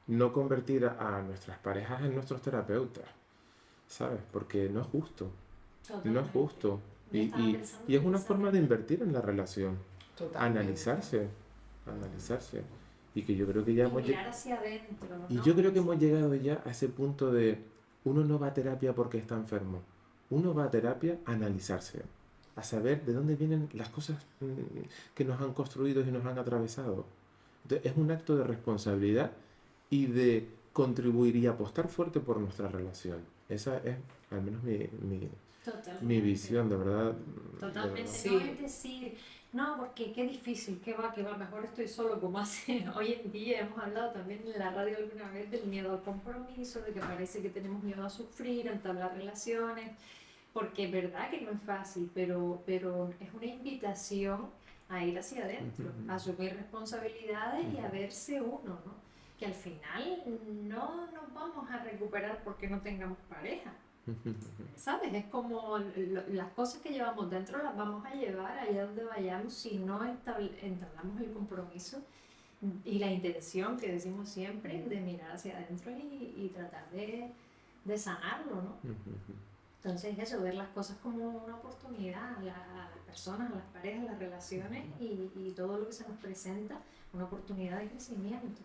No convertir a nuestras parejas en nuestros terapeutas, ¿sabes? Porque no es justo. Totalmente. No es justo. Yo estaba pensando Y es una precisamente. forma de invertir en la relación. Totalmente. Analizarse. Y que yo creo que ya hemos mirar hacia adentro, ¿no? Y yo creo que hemos llegado ya a ese punto de uno no va a terapia porque está enfermo. Uno va a terapia a analizarse, a saber de dónde vienen las cosas que nos han construido y nos han atravesado. Entonces, es un acto de responsabilidad y de contribuir y apostar fuerte por nuestra relación. Esa es, al menos, mi Totalmente. visión, de verdad. Totalmente, Sí, no es decir, no, porque qué difícil, qué va, mejor estoy solo, como hace hoy en día. Hemos hablado también en la radio alguna vez del miedo al compromiso, de que parece que tenemos miedo a sufrir, a entablar relaciones, porque es verdad que no es fácil, pero es una invitación a ir hacia adentro, a asumir responsabilidades y a verse uno, ¿no? Que al final no nos vamos a recuperar porque no tengamos pareja. ¿Sabes? Es como las cosas que llevamos dentro las vamos a llevar allá donde vayamos si no entablamos el compromiso y la intención que decimos siempre de mirar hacia adentro y tratar de sanarlo, ¿no? Entonces eso, ver las cosas como una oportunidad a las personas, a las parejas, a las relaciones y todo lo que se nos presenta, una oportunidad de crecimiento.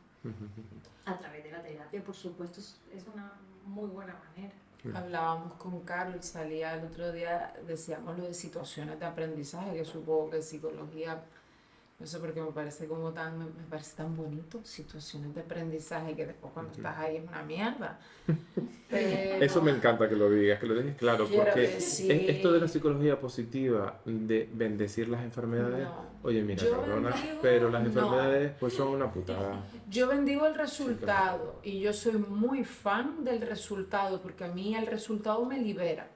A través de la terapia, por supuesto, es una muy buena manera. hablábamos con Carol, salía el otro día, decíamos lo de situaciones de aprendizaje, que supongo que psicología, no sé por qué me parece como me parece tan bonito, situaciones de aprendizaje, que después cuando estás ahí es una mierda. Eso me Pero encanta que lo dejes claro, quiero porque esto de la decir, psicología positiva, de bendecir las enfermedades, no, oye, mira, yo perdona, pero bendigo, las no. enfermedades pues son una putada. Yo bendigo el Siempre es así. resultado y yo soy muy fan del resultado porque a mí el resultado me libera.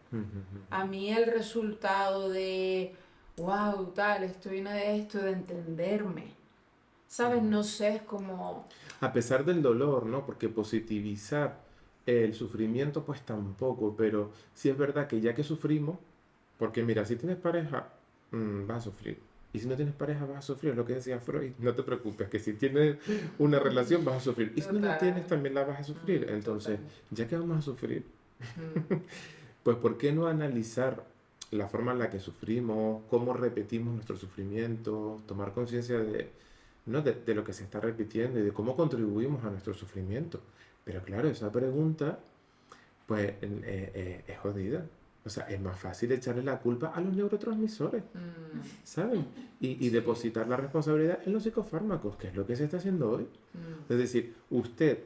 A mí el resultado de, wow, tal, estoy llena de esto, de entenderme. ¿Sabes? No sé, es como, A pesar del dolor, ¿no? Porque positivizar el sufrimiento, pues tampoco, pero sí es verdad que ya que sufrimos, porque mira, si tienes pareja, vas a sufrir. Y si no tienes pareja, vas a sufrir, es lo que decía Freud. No te preocupes, que si tienes una relación, vas a sufrir. Y si no la tienes, total, también la vas a sufrir. total. Entonces, ya que vamos a sufrir, Mm, pues ¿por qué no analizar la forma en la que sufrimos, cómo repetimos nuestro sufrimiento, tomar conciencia de, ¿no? de lo que se está repitiendo y de cómo contribuimos a nuestro sufrimiento? Pero claro, esa pregunta, pues, es jodida. O sea, es más fácil echarle la culpa a los neurotransmisores, mm, ¿saben? Y sí, depositar la responsabilidad en los psicofármacos, que es lo que se está haciendo hoy. Es mm, decir, usted,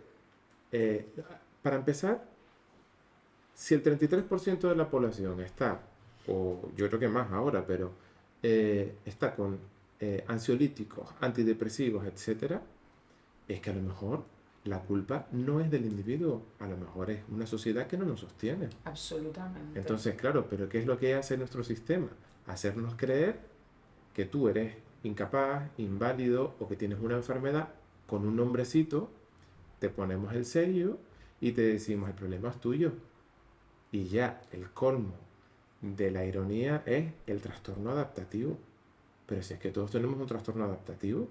eh, para empezar, si el 33% de la población está, o yo creo que más ahora, pero está con ansiolíticos, antidepresivos, etcétera, es que a lo mejor la culpa no es del individuo, a lo mejor es una sociedad que no nos sostiene. absolutamente. Entonces, claro, pero ¿qué es lo que hace nuestro sistema? Hacernos creer que tú eres incapaz, inválido o que tienes una enfermedad con un nombrecito, te ponemos el sello y te decimos el problema es tuyo. Y ya el colmo de la ironía es el trastorno adaptativo. Pero si es que todos tenemos un trastorno adaptativo,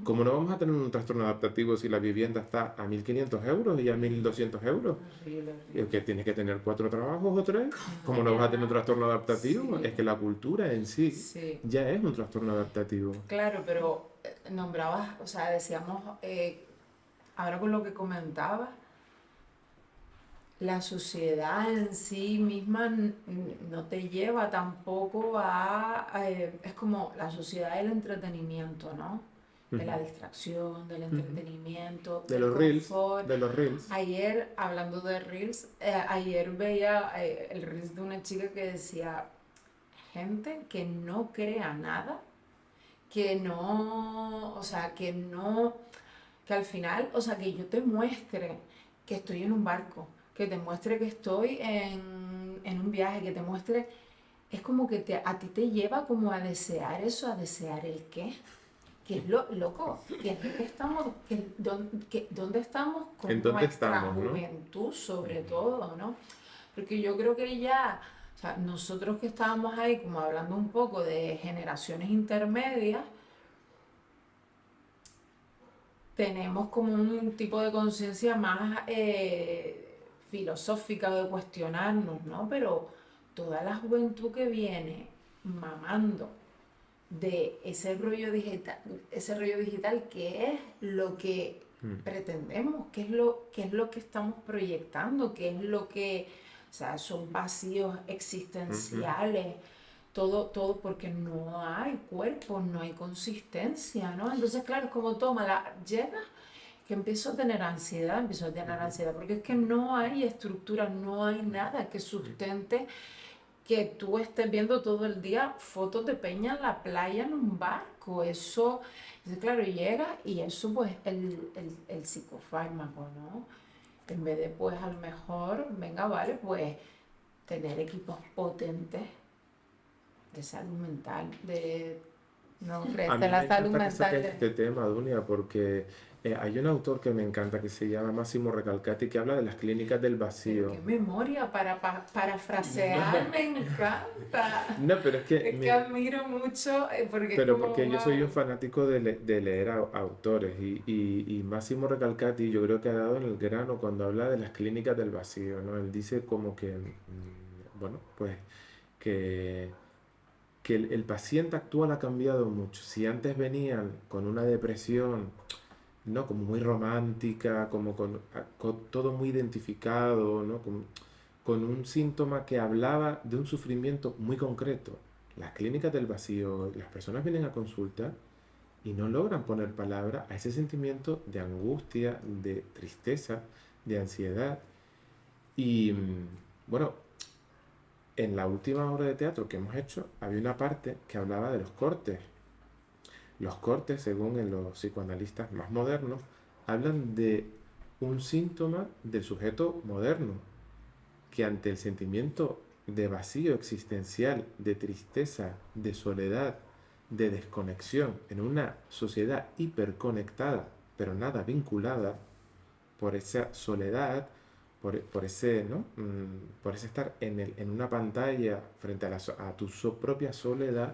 ¿cómo no vamos a tener un trastorno adaptativo si la vivienda está a 1.500 euros y a 1.200 euros? Horrible, ¿Y horrible. que tienes que tener 4 trabajos o 3? ¿Cómo no vas a tener un Ya, trastorno adaptativo? Es Sí, que la cultura en sí sí. ya es un trastorno adaptativo. Claro, pero nombrabas, o sea, decíamos, ahora con lo que comentabas, la sociedad en sí misma no te lleva tampoco es como la sociedad del entretenimiento, ¿no? De Ujú, la distracción, del ujú. entretenimiento, De del los reels, confort. de los reels. Ayer, hablando de Reels, ayer veía el Reels de una chica que decía, gente que no crea nada, que no, o sea, que no, que al final, o sea, que yo te muestre que estoy en un barco, que te muestre que estoy en un viaje, que te muestre, es como que a ti te lleva como a desear eso, a desear el qué. ¿Qué es lo loco? ¿Qué es lo que estamos, dónde estamos ¿En con dónde nuestra estamos, no? juventud sobre todo, ¿no? Porque yo creo que ya, o sea, nosotros que estábamos ahí como hablando un poco de generaciones intermedias, tenemos como un tipo de conciencia más filosófica de cuestionarnos, ¿no? Pero toda la juventud que viene mamando de ese rollo digital, ¿qué es lo que Mm, pretendemos? Qué es lo que estamos proyectando? ¿Qué es lo que, o sea, son vacíos ujú. existenciales? todo porque no hay cuerpo, no hay consistencia, ¿no? Entonces, claro, es como toma, la llena, que empiezo a tener ansiedad, porque es que no hay estructura, no hay nada que sustente que tú estés viendo todo el día fotos de peña en la playa en un barco. Eso, claro, llega y eso pues el psicofármaco, ¿no? En vez de pues a lo mejor, venga, vale, pues tener equipos potentes de salud mental, ¿no crees? A De mí me la salud encanta que mental saques este tema, Dunia, porque hay un autor que me encanta que se llama Massimo Recalcati que habla de las clínicas del Pero vacío. qué memoria para parafrasear, me encanta. No, pero es que Es que admiro mucho porque es pero como, porque yo soy un wow. fanático de leer autores y Massimo Recalcati yo creo que ha dado en el grano cuando habla de las clínicas del vacío, ¿no? Él dice como que, bueno, pues que, que el paciente actual ha cambiado mucho. Si antes venían con una depresión, ¿no? Como muy romántica, como con todo muy identificado, ¿no? Con un síntoma que hablaba de un sufrimiento muy concreto. Las clínicas del vacío, las personas vienen a consulta y no logran poner palabra a ese sentimiento de angustia, de tristeza, de ansiedad. Y bueno, en la última obra de teatro que hemos hecho, había una parte que hablaba de los cortes. Los cortes, según en los psicoanalistas más modernos, hablan de un síntoma del sujeto moderno, que ante el sentimiento de vacío existencial, de tristeza, de soledad, de desconexión, en una sociedad hiperconectada, pero nada vinculada, por esa soledad, por ese, ¿no? Por ese estar en una pantalla frente a tu propia soledad,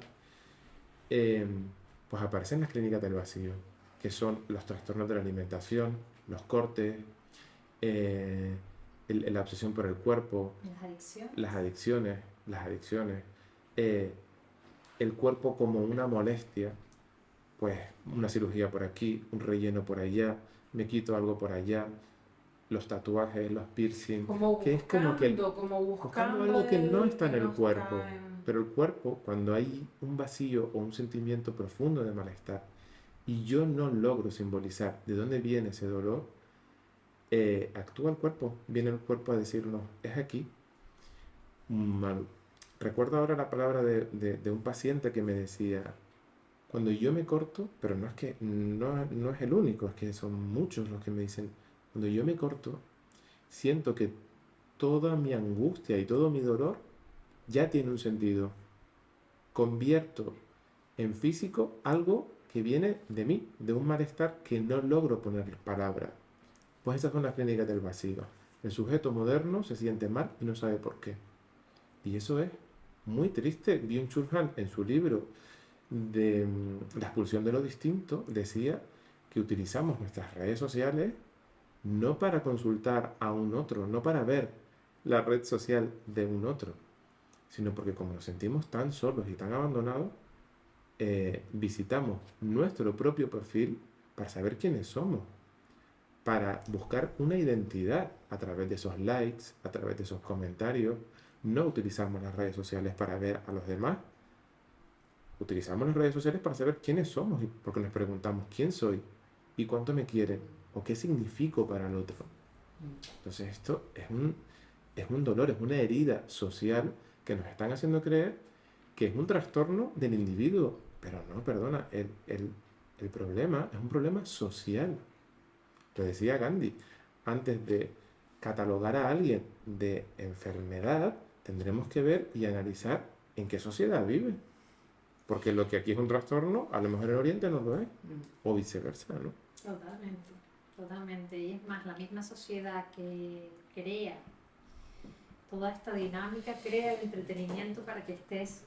eh, pues aparecen las clínicas del vacío, que son los trastornos de la alimentación, los cortes, eh, la obsesión por el cuerpo, Las adicciones. las adicciones, eh, el cuerpo como una molestia, pues una cirugía por aquí, un relleno por allá, me quito algo por allá, los tatuajes, los piercing, que es como que Como buscando buscando algo que no está en que el no cuerpo, está en... pero el cuerpo, cuando hay un vacío o un sentimiento profundo de malestar y yo no logro simbolizar de dónde viene ese dolor, actúa el cuerpo, viene el cuerpo a decirnos, es aquí. Mal. Recuerdo ahora la palabra de un paciente que me decía, cuando yo me corto, pero no es que no es el único, es que son muchos los que me dicen, cuando yo me corto, siento que toda mi angustia y todo mi dolor ya tiene un sentido. Convierto en físico algo que viene de mí, de un malestar que no logro poner palabra. Pues esas son las clínicas del vacío. El sujeto moderno se siente mal y no sabe por qué. Y eso es muy triste. Byung-Chul Han en su libro de La expulsión de lo distinto decía que utilizamos nuestras redes sociales no para consultar a un otro, no para ver la red social de un otro, sino porque como nos sentimos tan solos y tan abandonados, visitamos nuestro propio perfil para saber quiénes somos, para buscar una identidad a través de esos likes, a través de esos comentarios. No utilizamos las redes sociales para ver a los demás, utilizamos las redes sociales para saber quiénes somos y porque nos preguntamos quién soy y cuánto me quieren o qué significo para el otro. Entonces esto es un dolor, es una herida social que nos están haciendo creer que es un trastorno del individuo. Pero no, perdona, el problema es un problema social. Lo decía Gandhi, antes de catalogar a alguien de enfermedad, tendremos que ver y analizar en qué sociedad vive. Porque lo que aquí es un trastorno, a lo mejor en Oriente no lo es, o viceversa, ¿no? Totalmente, totalmente. Y es más, la misma sociedad que crea toda esta dinámica, crea el entretenimiento para que estés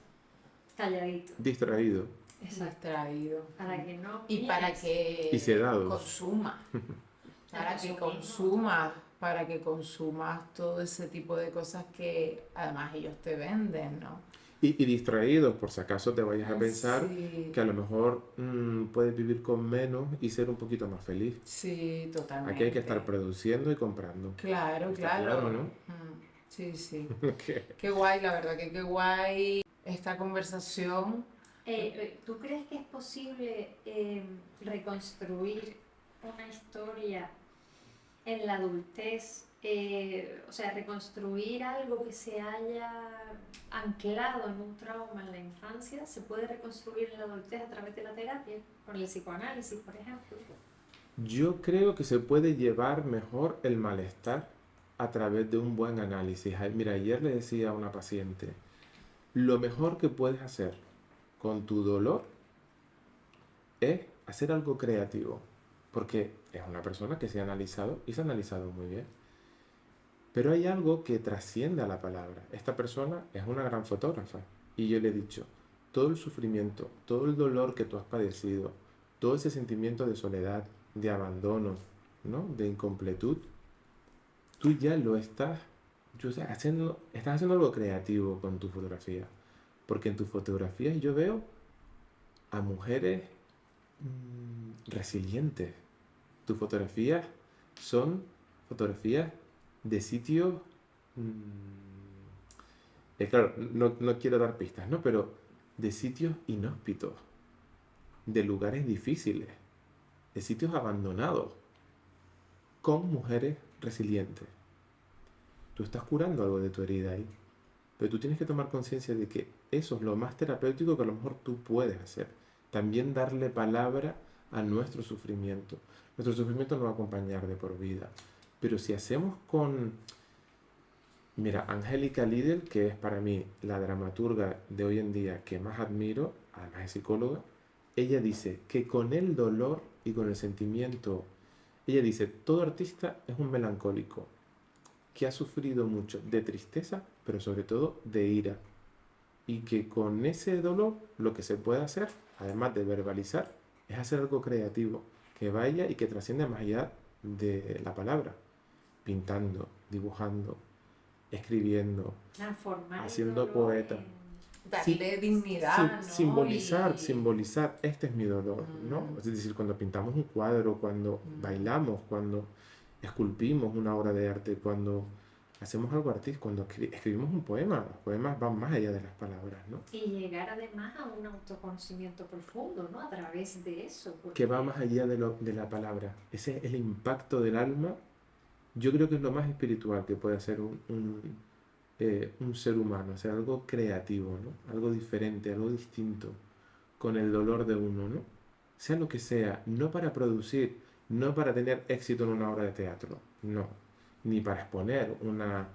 calladito. Distraído. Exacto. Distraído. Para que no Y para pienses. que Y sedados. consuma. Para que consumismo. consumas, para que consumas todo ese tipo de cosas que además ellos te venden, ¿no? Y distraídos, por si acaso te vayas a pensar Sí, que a lo mejor puedes vivir con menos y ser un poquito más feliz. sí, Aquí hay que estar totalmente. produciendo y comprando. Claro, Está claro. claro, ¿no? Sí, sí. Que- Qué guay, la verdad que qué guay. esta conversación. ¿Tú crees que es posible reconstruir una historia en la adultez? O sea, reconstruir algo que se haya anclado en un trauma en la infancia, ¿se puede reconstruir en la adultez a través de la terapia? Con el psicoanálisis, por ejemplo. Yo creo que se puede llevar mejor el malestar a través de un buen análisis. Mira, ayer le decía a una paciente, lo mejor que puedes hacer con tu dolor es hacer algo creativo, porque es una persona que se ha analizado y se ha analizado muy bien. Pero hay algo que trasciende a la palabra. Esta persona es una gran fotógrafa y yo le he dicho, todo el sufrimiento, todo el dolor que tú has padecido, todo ese sentimiento de soledad, de abandono, ¿no? De incompletud, tú ya lo estás, estás haciendo algo creativo con tu fotografía. Porque en tus fotografías yo veo a mujeres resilientes. Tus fotografías son fotografías de sitios, claro, no quiero dar pistas, ¿no? Pero de sitios inhóspitos, de lugares difíciles, de sitios abandonados, con mujeres resilientes. Tú estás curando algo de tu herida ahí, pero tú tienes que tomar conciencia de que eso es lo más terapéutico que a lo mejor tú puedes hacer. También darle palabra a nuestro sufrimiento. Nuestro sufrimiento nos va a acompañar de por vida. Pero si hacemos con... Mira, Angélica Lidl, que es para mí la dramaturga de hoy en día que más admiro, además es psicóloga, ella dice que con el dolor y con el sentimiento, ella dice, todo artista es un melancólico que ha sufrido mucho de tristeza, pero sobre todo de ira. Y que con ese dolor lo que se puede hacer, además de verbalizar, es hacer algo creativo, que vaya y que trascienda más allá de la palabra. Pintando, dibujando, escribiendo, Transformar haciendo poeta. Darle dignidad, ¿no? Simbolizar, este es mi dolor, ¿no? Es decir, cuando pintamos un cuadro, cuando bailamos, cuando esculpimos una obra de arte, cuando hacemos algo artístico, cuando escribimos un poema, los poemas van más allá de las palabras, ¿no? Y llegar además a un autoconocimiento profundo, ¿no? A través de eso. Que va más allá de la palabra. Ese es el impacto del alma. Yo creo que es lo más espiritual que puede hacer un ser humano, hacer algo creativo, ¿no? Algo diferente, algo distinto, con el dolor de uno, ¿no? Sea lo que sea, no para producir, no para tener éxito en una obra de teatro, no, ni para exponer una,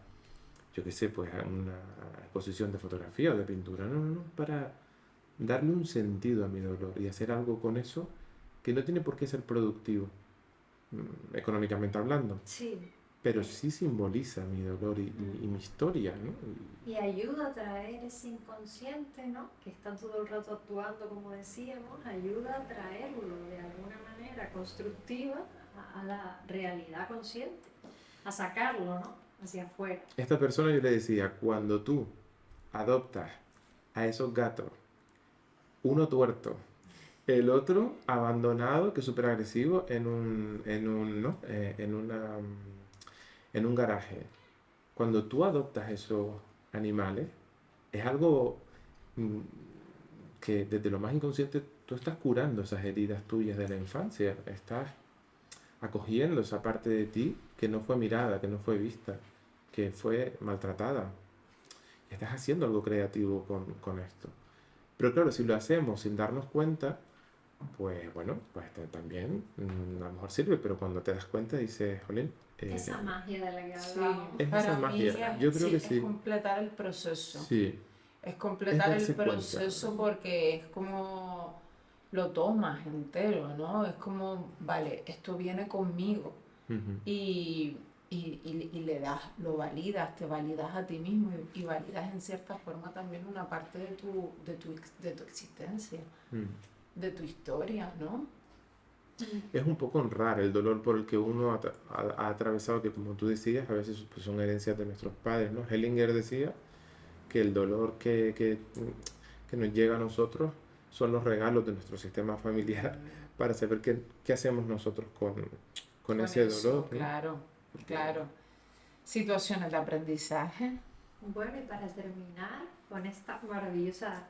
yo qué sé, pues una exposición de fotografía o de pintura, no, para darle un sentido a mi dolor y hacer algo con eso que no tiene por qué ser productivo, económicamente hablando. Sí. Pero sí simboliza mi dolor y mi historia, ¿no? Y ayuda a traer ese inconsciente, ¿no? Que está todo el rato actuando, como decíamos, ayuda a traerlo de alguna manera constructiva a la realidad consciente, a sacarlo, ¿no? Hacia afuera. Esta persona yo le decía, cuando tú adoptas a esos gatos, uno tuerto, el otro abandonado, que es súper agresivo, en un garaje. Cuando tú adoptas esos animales, es algo que desde lo más inconsciente tú estás curando esas heridas tuyas de la infancia, estás acogiendo esa parte de ti que no fue mirada, que no fue vista, que fue maltratada. Estás haciendo algo creativo con esto. Pero claro, si lo hacemos sin darnos cuenta, pues bueno, pues también a lo mejor sirve, pero cuando te das cuenta dices, jolín, esa magia de la que sí, hablamos. Es esa magia. Yo creo que sí. Es completar el proceso. Sí. Es completar el proceso porque es como lo tomas entero, ¿no? Es como, vale, esto viene conmigo. Y le das, lo validas, te validas a ti mismo y validas en cierta forma también una parte de tu existencia, de tu historia, ¿no? Es un poco honrar el dolor por el que uno ha atravesado, que como tú decías, a veces pues, son herencias de nuestros padres, ¿no? Hellinger decía que el dolor que nos llega a nosotros son los regalos de nuestro sistema familiar para saber qué hacemos nosotros con ese eso, dolor, ¿no? Claro. Situaciones de aprendizaje. Bueno, y para terminar con esta maravillosa,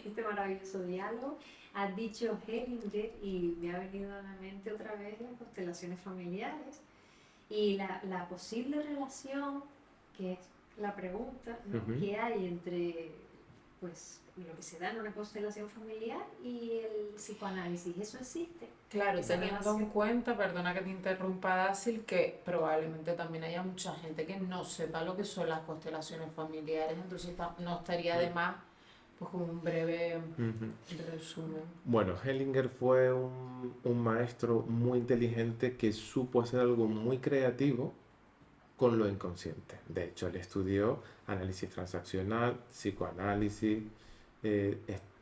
este maravilloso diálogo, has dicho Hellinger y me ha venido a la mente otra vez las constelaciones familiares y la posible relación, que es la pregunta, ¿no? Ujú. ¿Qué hay entre pues, lo que se da en una constelación familiar y el psicoanálisis? ¿Eso existe? Claro, Esa teniendo en relación. cuenta, perdona que te interrumpa, Dasil, que probablemente también haya mucha gente que no sepa lo que son las constelaciones familiares, entonces no estaría de más, pues como un breve Ujú. resumen. Bueno, Hellinger fue un maestro muy inteligente que supo hacer algo muy creativo con lo inconsciente. De hecho, él estudió análisis transaccional, psicoanálisis,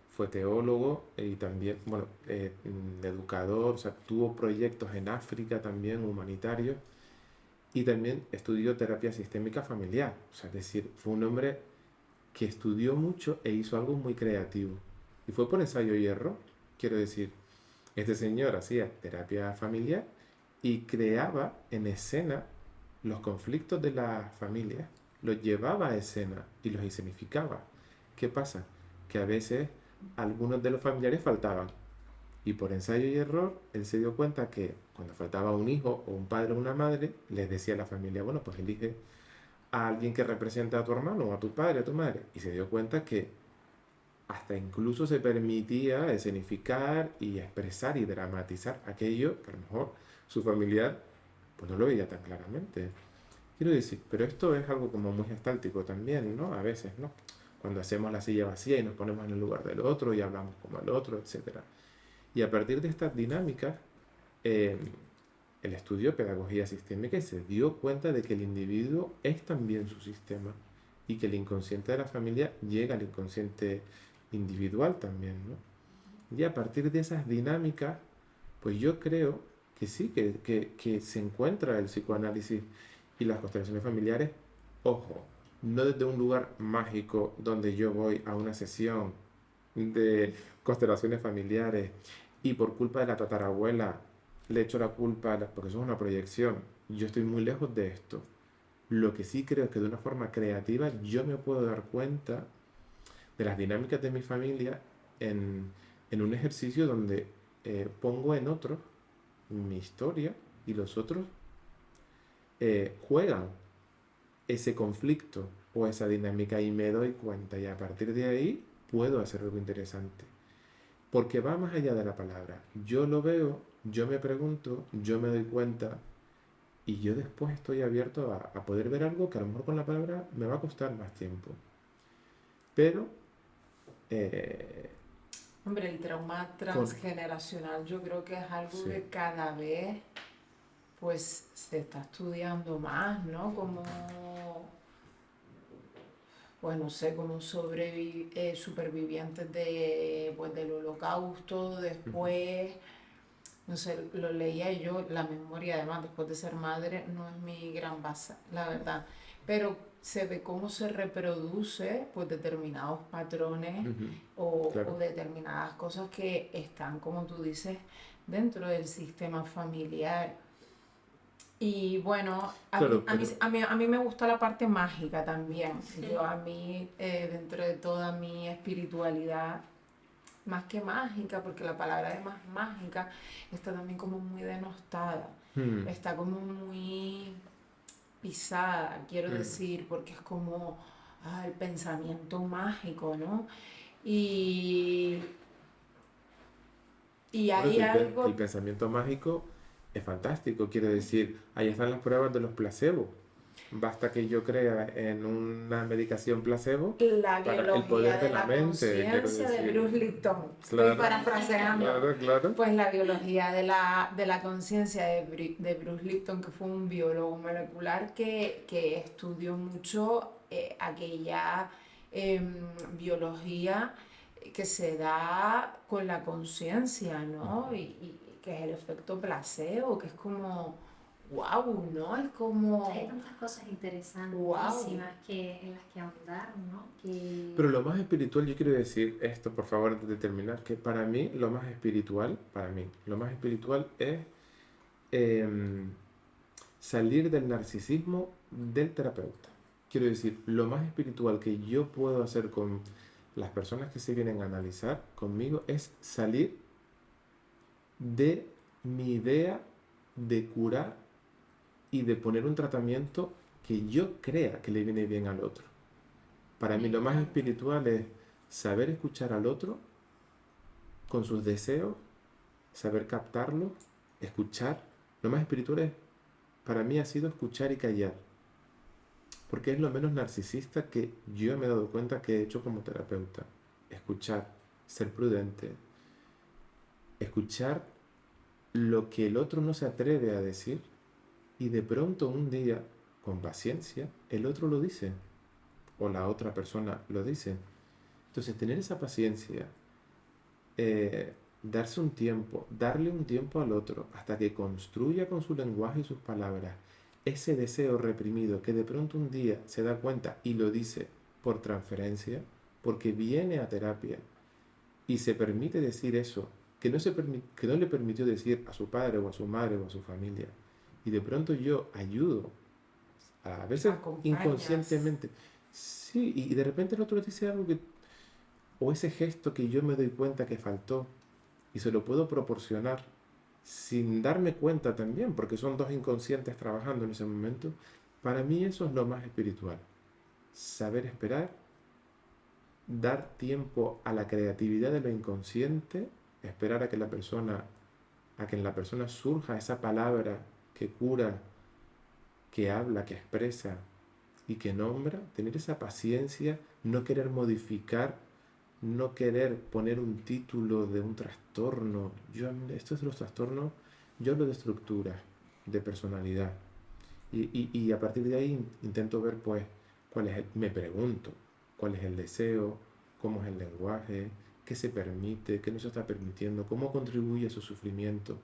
fue teólogo y también, bueno, educador, o sea, tuvo proyectos en África también humanitarios y también estudió terapia sistémica familiar. O sea, es decir, fue un hombre que estudió mucho e hizo algo muy creativo. Y fue por ensayo y error. Quiero decir, este señor hacía terapia familiar y creaba en escena los conflictos de la familia, los llevaba a escena y los escenificaba. ¿Qué pasa? Que a veces algunos de los familiares faltaban y por ensayo y error él se dio cuenta que cuando faltaba un hijo o un padre o una madre, les decía a la familia, bueno, pues elige a alguien que represente a tu hermano o a tu padre o a tu madre. Y se dio cuenta que hasta incluso se permitía escenificar y expresar y dramatizar aquello que a lo mejor su familiar pues no lo veía tan claramente. Quiero decir, pero esto es algo como muy gestáltico también, ¿no? A veces, ¿no? Cuando hacemos la silla vacía y nos ponemos en el lugar del otro y hablamos como el otro, etcétera. Y a partir de estas dinámicas, eh, él estudió pedagogía sistémica y se dio cuenta de que el individuo es también su sistema y que el inconsciente de la familia llega al inconsciente individual también, ¿no? Y a partir de esas dinámicas, pues yo creo que sí, que se encuentra el psicoanálisis y las constelaciones familiares, ojo, no desde un lugar mágico donde yo voy a una sesión de constelaciones familiares y por culpa de la tatarabuela le echo la culpa, porque eso es una proyección. Yo estoy muy lejos de esto. Lo que sí creo es que de una forma creativa yo me puedo dar cuenta de las dinámicas de mi familia en, en un ejercicio donde pongo en otros mi historia y los otros juegan ese conflicto o esa dinámica y me doy cuenta y a partir de ahí puedo hacer algo interesante. Porque va más allá de la palabra. Yo lo veo, yo me pregunto, yo me doy cuenta y yo después estoy abierto a poder ver algo que a lo mejor con la palabra me va a costar más tiempo. Pero eh, Hombre, el trauma con... transgeneracional yo creo que es algo Sí. que cada vez pues se está estudiando más, ¿no? Como, pues no sé, como supervivientes de, pues, del holocausto, Ujú. después, no sé, lo leía yo, la memoria además después de ser madre no es mi gran base, la verdad, pero se ve cómo se reproduce pues determinados patrones Ujú. o Claro. determinadas cosas que están, como tú dices, dentro del sistema familiar. Y bueno, Claro, pero... a mí me gusta la parte mágica también. Yo a mí, dentro de toda mi espiritualidad, más que mágica, porque la palabra además mágica está también como muy denostada, Hmm, está como muy pisada, quiero hmm. decir, porque es como el pensamiento mágico, ¿no? Y, y Bueno, hay el algo. pensamiento mágico es fantástico, quiere decir, ahí están las pruebas de los placebos. Basta que yo crea en una medicación placebo La para el biología poder de de la la mente, quiero conciencia de decir. Bruce Lipton. Estoy Claro, parafraseando. claro, claro. Pues la biología de la conciencia de Bruce Lipton, que fue un biólogo molecular que estudió mucho aquella biología que se da con la conciencia, ¿no? Ujú. Y que es el efecto placebo, que es como, wow, ¿no? Es Hay como, tantas cosas wow. interesantísimas en las que ahondar, ¿no? Pero lo más espiritual, yo quiero decir esto, por favor, antes de terminar, que para mí lo más espiritual, para mí, lo más espiritual es em, salir del narcisismo del terapeuta. Quiero decir, lo más espiritual que yo puedo hacer con las personas que se vienen a analizar conmigo es salir de mi idea de curar y de poner un tratamiento que yo crea que le viene bien al otro. Para mí Me lo más encanta. espiritual es saber escuchar al otro con sus deseos, saber captarlo, escuchar. Lo más espiritual es, para mí ha sido escuchar y callar, porque es lo menos narcisista que yo me he dado cuenta que he hecho como terapeuta. Escuchar, ser prudente, escuchar lo que el otro no se atreve a decir y de pronto un día, con paciencia, el otro lo dice o la otra persona lo dice. Entonces, tener esa paciencia, darse un tiempo, darle un tiempo al otro hasta que construya con su lenguaje y sus palabras ese deseo reprimido que de pronto un día se da cuenta y lo dice por transferencia, porque viene a terapia y se permite decir eso que no le permitió decir a su padre o a su madre o a su familia. Y de pronto yo ayudo, a veces Acompañas. inconscientemente, sí, y de repente el otro dice algo que, o ese gesto que yo me doy cuenta que faltó y se lo puedo proporcionar sin darme cuenta también, porque son dos inconscientes trabajando en ese momento. Para mí eso es lo más espiritual. Saber esperar, dar tiempo a la creatividad de lo inconsciente, esperar a que en la persona surja esa palabra que cura, que habla, que expresa y que nombra, tener esa paciencia, no querer modificar, no querer poner un título de un trastorno. Esto es los trastornos, yo hablo de estructura, de personalidad. Y a partir de ahí intento ver, pues, me pregunto, cuál es el deseo, cómo es el lenguaje, qué se permite, qué no se está permitiendo, cómo contribuye a su sufrimiento.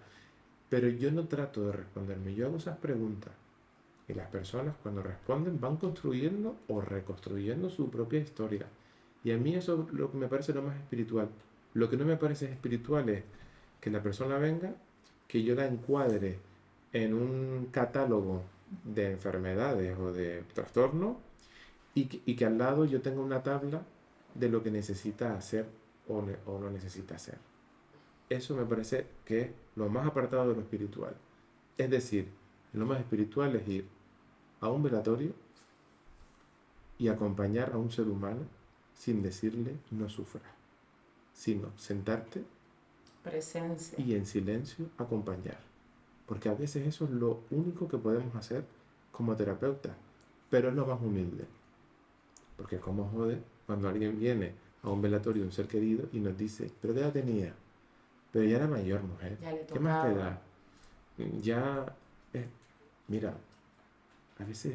Pero yo no trato de responderme, yo hago esas preguntas. Y las personas cuando responden van construyendo o reconstruyendo su propia historia. Y a mí eso es lo que me parece lo más espiritual. Lo que no me parece espiritual es que la persona venga, que yo la encuadre en un catálogo de enfermedades o de trastornos y que al lado yo tenga una tabla de lo que necesita hacer o no necesita hacer. Eso me parece que es lo más apartado de lo espiritual. Es decir, lo más espiritual es ir a un velatorio y acompañar a un ser humano sin decirle no sufra, sino sentarte Presencia. y en silencio acompañar. Porque a veces eso es lo único que podemos hacer como terapeuta, pero es lo más humilde. Porque como jode cuando alguien viene a un velatorio de un ser querido y nos dice, pero ¿qué edad tenía? Pero ya era mayor, mujer. Ya le ¿Qué más te tocaba. da? Ya, es, mira, a veces,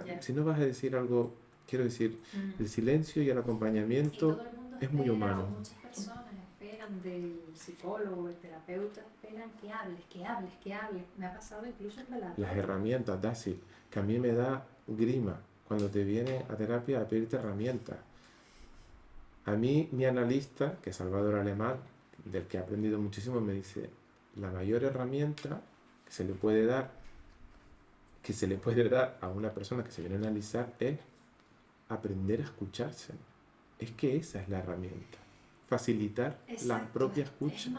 Ya. si no vas a decir algo, quiero decir, Mm. el silencio y el Y todo acompañamiento el mundo es muy espera, o humano. muchas personas esperan del psicólogo, el terapeuta, esperan que hables, que hables, que hables. Me ha pasado incluso en Las velatorio. herramientas, Daisy, que a mí me da grima cuando te viene a terapia a pedirte herramientas. A mí, mi analista, que es Salvador Alemán, del que he aprendido muchísimo, me dice, la mayor herramienta que se le puede dar, que se le puede dar a una persona que se viene a analizar es aprender a escucharse. Es que esa es la herramienta. Facilitar la Exacto, propia es escucha.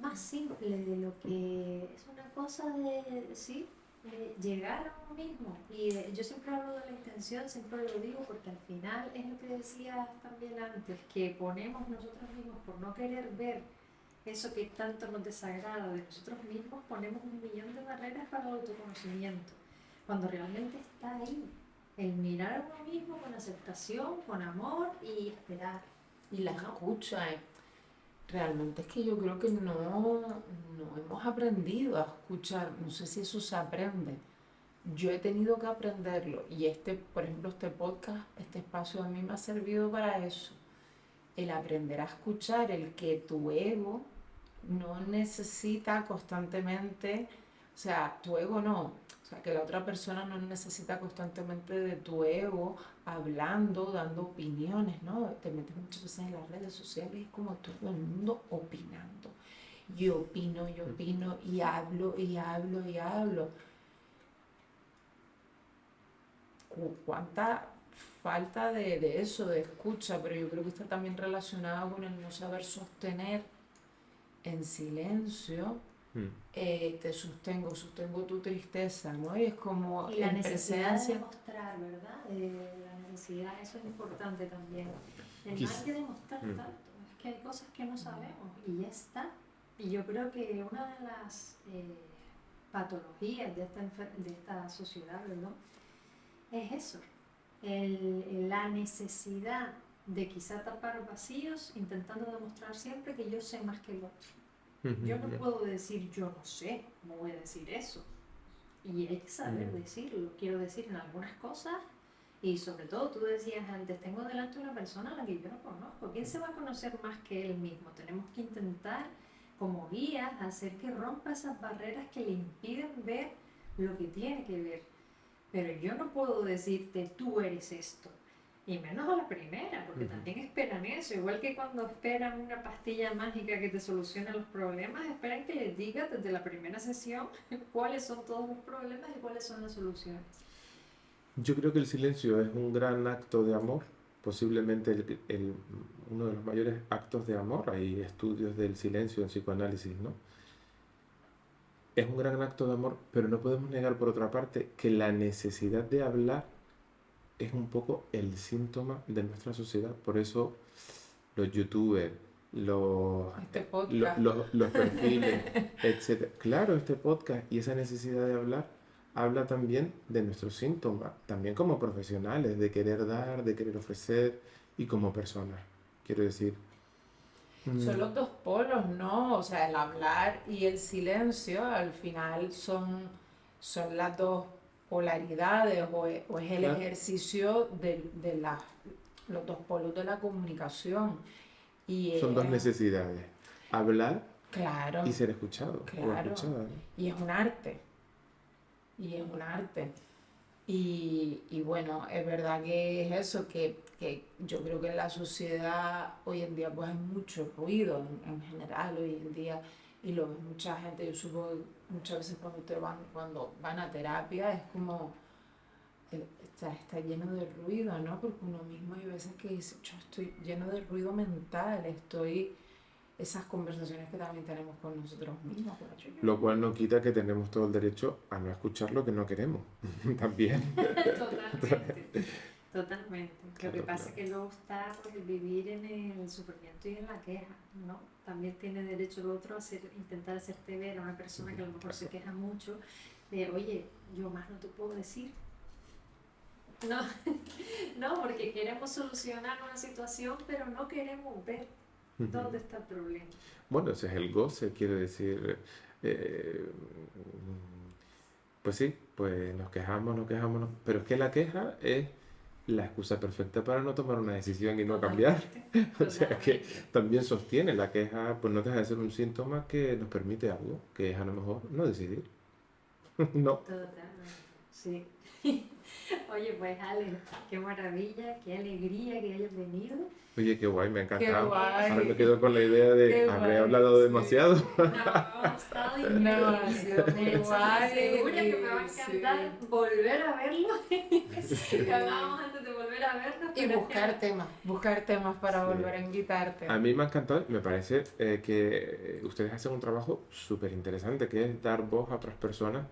más simple de lo que es una cosa de, sí, de llegar a uno mismo. Yo siempre hablo de la intención, siempre lo digo porque al final es lo que decías también antes, que ponemos nosotros mismos por no querer ver eso que tanto nos desagrada de nosotros mismos, ponemos un millón de barreras para el autoconocimiento, cuando realmente está ahí, el mirar a uno mismo con aceptación, con amor y esperar, Y la ¿no? escucha. Realmente es que yo creo que no hemos aprendido a escuchar. No sé si eso se aprende. Yo he tenido que aprenderlo. Y por ejemplo, este podcast, este espacio a mí me ha servido para eso. El aprender a escuchar, el que tu ego no necesita constantemente, o sea, tu ego no, o sea, que la otra persona no necesita constantemente de tu ego hablando, dando opiniones, ¿no? Te metes muchas veces en las redes sociales y es como todo el mundo opinando. Yo opino y hablo y hablo y hablo. ¿Cuánta falta de eso, de escucha, pero yo creo que está también relacionado con el no saber sostener en silencio. Sostengo tu tristeza, ¿no? Y es como Y la en necesidad presencia. de demostrar, ¿verdad? La necesidad, eso es importante también. No hay Quiz- que demostrar tanto, es que hay cosas que no sabemos y ya está. Y yo creo que una de las patologías de esta sociedad, ¿verdad? Es eso, la necesidad de quizá tapar vacíos intentando demostrar siempre que yo sé más que el otro. Yo no puedo decir yo no sé, no voy a decir eso. Y hay que saber decirlo, quiero decir en algunas cosas. Y sobre todo, tú decías antes, tengo delante una persona a la que yo no conozco. ¿Quién se va a conocer más que él mismo? Tenemos que intentar, como guías, hacer que rompa esas barreras que le impiden ver lo que tiene que ver. Pero yo no puedo decirte, tú eres esto. Y menos a la primera, porque también esperan eso. Igual que cuando esperan una pastilla mágica que te solucione los problemas, esperan que les digas desde la primera sesión cuáles son todos los problemas y cuáles son las soluciones. Yo creo que el silencio es un gran acto de amor, posiblemente uno de los mayores actos de amor. Hay estudios del silencio en psicoanálisis, ¿no? Es un gran acto de amor, pero no podemos negar por otra parte que la necesidad de hablar es un poco el síntoma de nuestra sociedad. Por eso los youtubers, los perfiles, etcétera. Claro, este podcast y esa necesidad de hablar habla también de nuestros síntomas, también como profesionales, de querer dar, de querer ofrecer y como personas. Quiero decir, Son los dos polos, ¿no? O sea, el hablar y el silencio al final son las dos polaridades o es el claro, ejercicio de los dos polos de la comunicación. Y son dos necesidades, hablar claro, y ser escuchado o claro. escuchada, ¿no? Y es un arte. Y es un arte. Y bueno, es verdad que es eso, que yo creo que en la sociedad hoy en día pues hay mucho ruido en general hoy en día y lo ves mucha gente, yo supongo que muchas veces cuando van a terapia es como, está lleno de ruido, ¿no? Porque uno mismo hay veces que dice, yo estoy lleno de ruido mental, esas conversaciones que también tenemos con nosotros mismos. Lo cual no quita que tenemos todo el derecho a no escuchar lo que no queremos. También. Totalmente, totalmente. Claro, Lo que pasa claro. es que luego está pues, el vivir en el sufrimiento y en la queja, ¿no? También tiene derecho el otro a intentar hacerte ver a una persona que a lo mejor se queja mucho de, oye, yo más no te puedo decir. No, no, porque queremos solucionar una situación, pero no queremos ver dónde está el problema. Bueno, ese es el goce, quiero decir. eh, pues sí, pues nos quejamos, pero es que la queja es la excusa perfecta para no tomar una decisión y no cambiar. O sea que también sostiene la queja, pues no deja de ser un síntoma que nos permite algo, que es a lo mejor no decidir. No. Totalmente, sí. Oye, pues Ale, qué maravilla, qué alegría que hayas venido. Oye, qué guay, me ha Qué encantado. guay. Ahora me quedo con la idea de Qué habré guay, hablado sí. demasiado. No, ha estado increíble. No, ha sido muy De hecho, guay, estoy segura que me va a sí. encantar volver a verlo. Que hablábamos antes de volver a verlo. Y buscar temas para Sí. volver a invitarte. A mí me ha encantado, me parece que ustedes hacen un trabajo súper interesante, que es dar voz a otras personas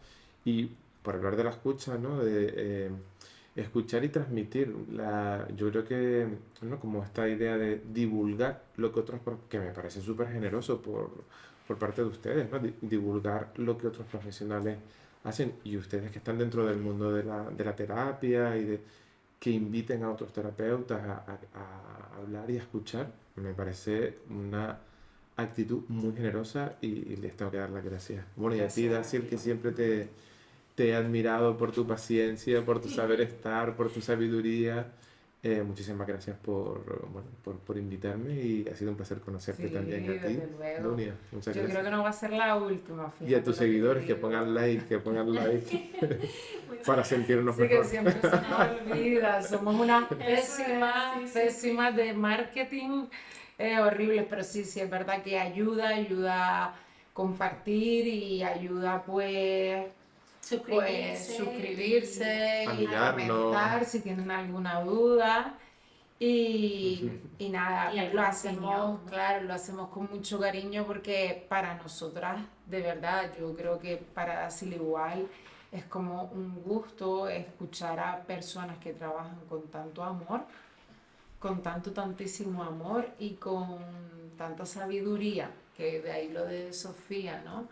y por hablar de la escucha, ¿no? De escuchar y transmitir. Yo creo que, ¿no? Como esta idea de divulgar lo que otros, que me parece súper generoso por parte de ustedes, ¿no? Divulgar lo que otros profesionales hacen y ustedes que están dentro del mundo de la terapia y que inviten a otros terapeutas a hablar y a escuchar, me parece una actitud muy generosa y les tengo que dar las gracias. Bueno, y a ti, Gracias a Dacil, ti. que siempre te he admirado por tu paciencia, por tu saber estar, por tu sabiduría. Muchísimas gracias por invitarme y ha sido un placer conocerte Sí, también a ti, desde luego. Dunia. Muchas Yo creo gracias. que no va a ser la última, Y a fíjate tus lo que te seguidores que digo. pongan like, Muchas para sentirnos Sí, que mejor. siempre se nos olvida. Somos unas pésimas, sí, sí, pésimas de marketing, horribles, pero sí, es verdad que ayuda a compartir y ayuda pues pues suscribirse y mirarlo. comentar si tienen alguna duda. Y nada, Y lo alguna hacemos, opinión. claro, lo hacemos con mucho cariño porque para nosotras, de verdad, yo creo que para Dasil igual es como un gusto escuchar a personas que trabajan con tanto amor, con tantísimo amor y con tanta sabiduría, que de ahí lo de Sofía, ¿no?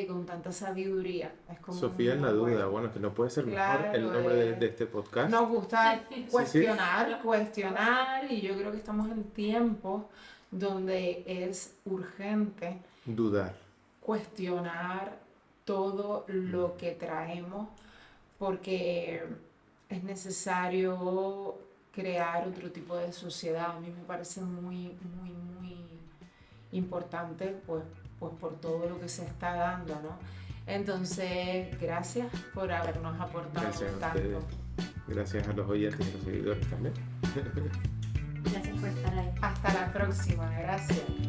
Con tanta sabiduría, es como Sofía en la muy duda, bueno. bueno, que no puede ser mejor el Claro, nombre de este podcast. nos gusta Sí. cuestionar y yo creo que estamos en tiempos donde es urgente Dudar. cuestionar todo lo que traemos porque es necesario crear otro tipo de sociedad. A mí me parece muy importante pues por todo lo que se está dando, ¿no? Entonces, gracias por habernos aportado Gracias a tanto. ustedes. Gracias a los oyentes y los seguidores también. Gracias por estar ahí. Hasta la próxima, gracias.